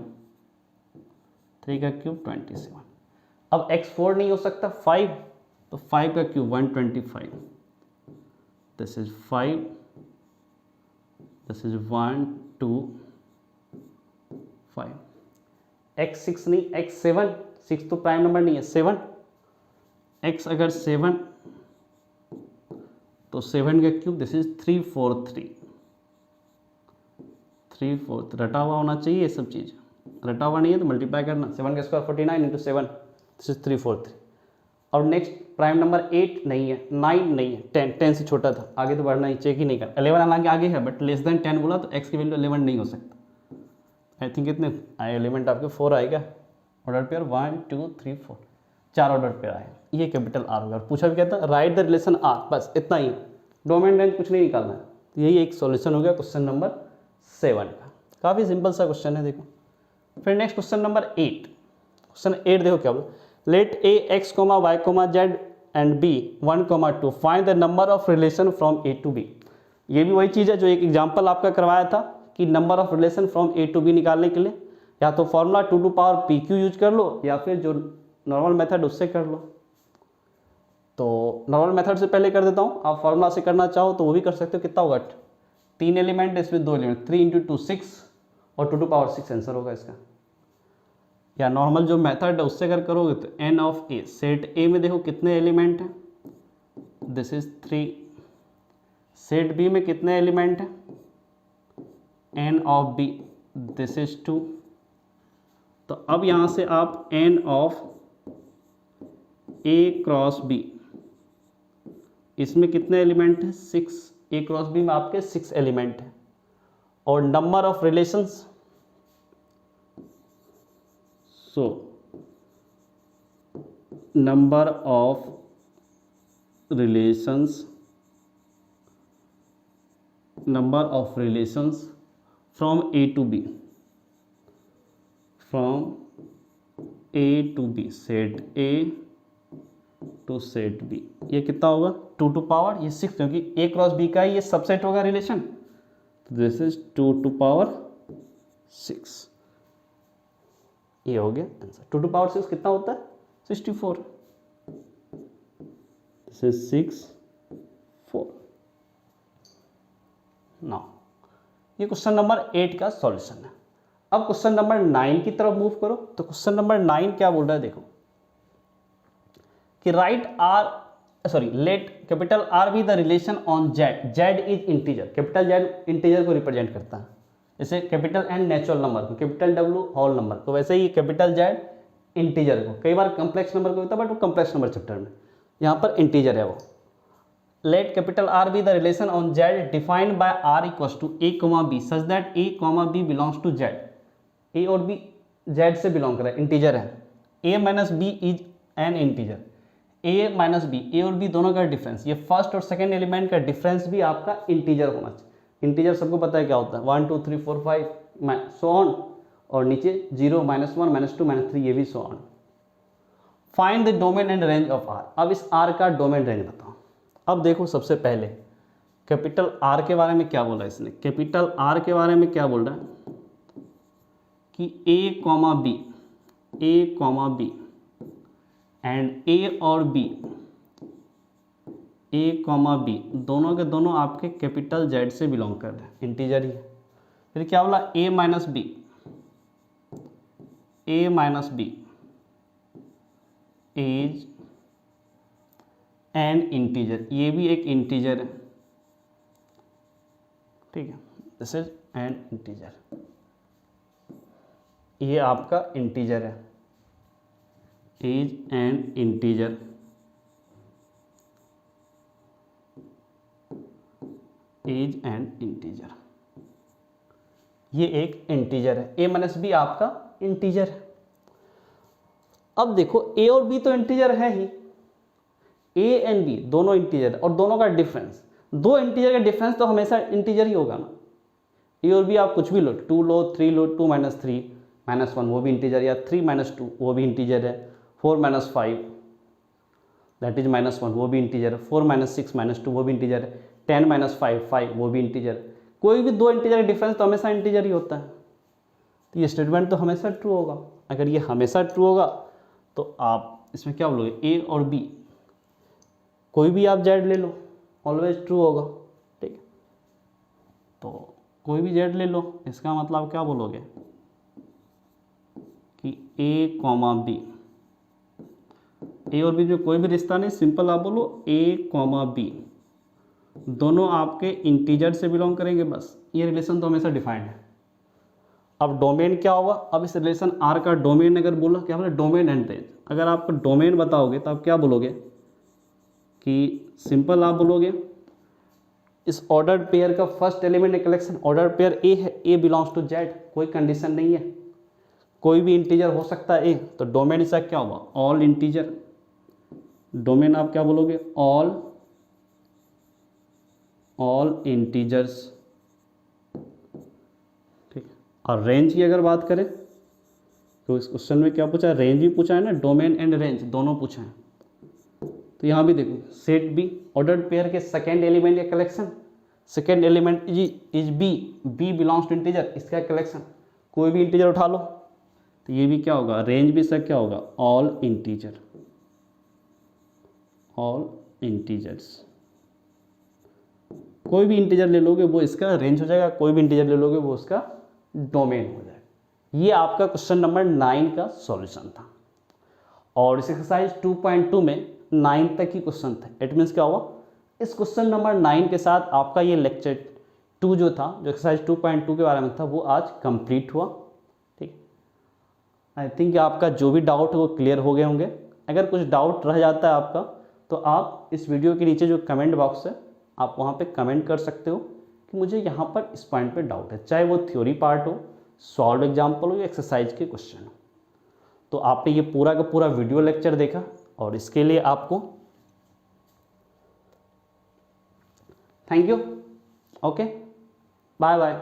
A: 3 का क्यूब 27। अब x 4 नहीं हो सकता, 5, तो 5 का cube 125, this is 5, this is 1, 2, 5। x 6 नहीं, x 7, 6 तो प्राइम नंबर नहीं है, 7, x अगर 7 तो 7 का क्यूब, दिस इज 343, 343 रटा हुआ होना चाहिए, ये सब चीज़ रटा हुआ नहीं है तो मल्टीप्लाई करना, 7 का स्क्वायर 49 इंटू 7, दिस इज 343। और नेक्स्ट प्राइम नंबर 8 नहीं है, 9 नहीं है, 10, 10 से छोटा था, आगे तो बढ़ना ही, चेक ही नहीं कर, 11 हालांकि आगे है बट लेस देन 10 बोला तो x की वैल्यू 11 नहीं हो सकता। आई थिंक कितने एलिमेंट आपके 4 आएगा, ऑर्डर पेयर 1, 2, 3, 4, 4 ऑर्डर पेयर आए, ये कैपिटल आर होगा। पूछा भी कहता है राइट द रिलेशन आर, बस इतना ही, डोमेन रेंज कुछ नहीं निकालना है। तो यही एक सॉल्यूशन हो गया क्वेश्चन नंबर 7 का, काफ़ी सिंपल सा क्वेश्चन है। देखो फिर नेक्स्ट क्वेश्चन नंबर 8, क्वेश्चन 8 देखो क्या बोलो, let a x, y, z and b 1, 2 find the number of relation from a to b। ये भी वही चीज़ है जो एक एग्जांपल आपका करवाया था कि number of relation from a to b निकालने के लिए या तो formula 2 to power pq use कर लो या फिर जो नॉर्मल मेथड उससे कर लो। तो नॉर्मल मेथड से पहले कर देता हूँ, आप फॉर्मूला से करना चाहो तो वो भी कर सकते हो। कितना होगा, 3 एलिमेंट, इसमें 2 एलिमेंट, 3 इंटू 2 6 और 2 टू पावर 6 आंसर होगा इसका। या नॉर्मल जो मेथड है उससे अगर करोगे तो n of a, set a में देखो कितने एलिमेंट हैं, दिस इज 3, सेट b में कितने एलिमेंट हैं, n of b, this is 2। तो अब यहाँ से आप n of a cross b, इसमें कितने एलिमेंट हैं 6, a क्रॉस b में आपके 6 एलिमेंट हैं। और number of relations, so number of relations from a to b, set a to set b, ये कितना होगा 2 टू पावर ये 6, क्योंकि a क्रॉस b का ये सबसेट होगा relation, this is 2 to power 6। ये हो गया आंसर। 2 टू पावर 6 कितना होता है 64, दिस इज 6, 4। नाउ ये क्वेश्चन नंबर 8 का सॉल्यूशन है। अब क्वेश्चन नंबर 9 की तरफ मूव करो। तो क्वेश्चन नंबर 9 क्या बोल रहा है, देखो कि late capital R be the relation on Z, Z is integer, capital Z integer को रिप्रेजेंट करता है, जैसे कैपिटल एन नेचुरल नंबर को, कैपिटल डब्ल्यू होल नंबर को, वैसे ही कैपिटल जेड इंटीजर को, कई बार कम्प्लेक्स नंबर को होता है बट वो कम्प्लेक्स नंबर चैप्टर में, यहाँ पर इंटीजर है वो। let capital R be the relation on Z defined by R equals to a comma b such that a comma b belongs to Z. a और b Z से belong कर रहा है, इंटीजर है. a minus B is an integer. a minus B, A और B दोनों का difference, ये फर्स्ट और सेकेंड एलिमेंट का डिफरेंस भी आपका इंटीजर होना चाहिए. इंटीजर सबको पता है क्या होता है, 1 2 3 4 5 सो ऑन, और नीचे 0 -1 -2 -3 ये भी so on. Find the domain and range of R. अब इस आर का डोमेन रेंज बताओ. अब देखो सबसे पहले कैपिटल आर के बारे में क्या बोला इसने. कैपिटल आर के बारे में क्या बोल रहा है कि ए कॉमा बी एंड ए और बी, ए कॉमा बी दोनों के दोनों आपके कैपिटल जेड से बिलोंग कर रहे हैं, इंटीजर ही है. फिर क्या बोला, A minus B is an integer, ये भी एक इंटीजर है. ठीक है, दिस इज एन इंटीजर, ये आपका इंटीजर है, is an integer. Is an integer, ये एक इंटीजर है. ए माइनस बी आपका इंटीजर है. अब देखो ए और बी तो इंटीजर है ही, ए एंड बी दोनों इंटीजर और दोनों का डिफरेंस, दो इंटीजर का डिफरेंस तो हमेशा इंटीजर ही होगा ना. ए और बी आप कुछ भी लो, 2 लो 3 लो, 2 - 3 -1 वो भी इंटीजर, या 3 - 2 वो भी इंटीजर है, 4 - 5 दैट इज -1 वो भी इंटीजर है, 4 - 6 -2 वो भी इंटीजर है, 10 - 5 5 वो भी इंटीजर. कोई भी दो इंटीजर का डिफरेंस तो हमेशा इंटीजर ही होता है. तो ये स्टेटमेंट तो हमेशा ट्रू होगा. अगर ये हमेशा ट्रू होगा तो आप इसमें क्या बोलोगे, ए और बी कोई भी आप जेड ले लो, ऑलवेज ट्रू होगा. ठीक है, तो कोई भी जेड ले लो, इसका मतलब क्या बोलोगे कि ए कॉमा बी, ए और बी में कोई भी रिश्ता नहीं, सिंपल आप बोलो ए कॉमा बी दोनों आपके इंटीजर से बिलोंग करेंगे, बस. ये रिलेशन तो हमेशा डिफाइंड है. अब डोमेन क्या होगा, अब इस रिलेशन आर का डोमेन अगर बोला, क्या बोला, डोमेन एंड रेंज. अगर आप डोमेन बताओगे तो आप क्या बोलोगे कि सिंपल आप बोलोगे इस ऑर्डर्ड पेयर का first element a collection, ordered pair ए है, ए बिलोंग्स टू जेड, कोई कंडीशन नहीं है, कोई भी इंटीजर हो सकता है ए. तो डोमेन इसका क्या होगा, ऑल इंटीजर. डोमेन आप क्या बोलोगे, ऑल इंटीजर्स. ठीक है, और रेंज की अगर बात करें तो इस क्वेश्चन में क्या पूछा है, रेंज भी पूछा है ना, डोमेन एंड रेंज दोनों पूछा है. तो यहाँ भी देखो सेट बी, ऑर्डर्ड पेयर के सेकेंड एलिमेंट का collection, second element is b belongs to integer, इसका कलेक्शन कोई भी इंटीजर उठा लो. तो ये भी क्या होगा, रेंज भी इसका क्या होगा, ऑल इंटीजर, ऑल इंटीजर्स. कोई भी इंटीजर ले लोगे वो इसका रेंज हो जाएगा, कोई भी इंटीजर ले लोगे वो उसका डोमेन हो जाएगा. ये आपका क्वेश्चन नंबर 9 का सॉल्यूशन था. और इस एक्सरसाइज 2.2 में 9 तक ही क्वेश्चन थे. इट मीन्स क्या हुआ, इस क्वेश्चन नंबर 9 के साथ आपका ये लेक्चर 2 जो था, जो एक्सरसाइज 2.2 के बारे में था, वो आज कंप्लीट हुआ. ठीक, आई थिंक आपका जो भी डाउट है वो क्लियर हो गए होंगे. अगर कुछ डाउट रह जाता है आपका तो आप इस वीडियो के नीचे जो कमेंट बॉक्स है आप वहाँ पे कमेंट कर सकते हो कि मुझे यहाँ पर इस पॉइंट पे डाउट है, चाहे वो थ्योरी पार्ट हो, सॉल्व एग्जाम्पल हो या एक्सरसाइज के क्वेश्चन हो. तो आपने ये पूरा का पूरा वीडियो लेक्चर देखा और इसके लिए आपको thank you. Okay, bye bye.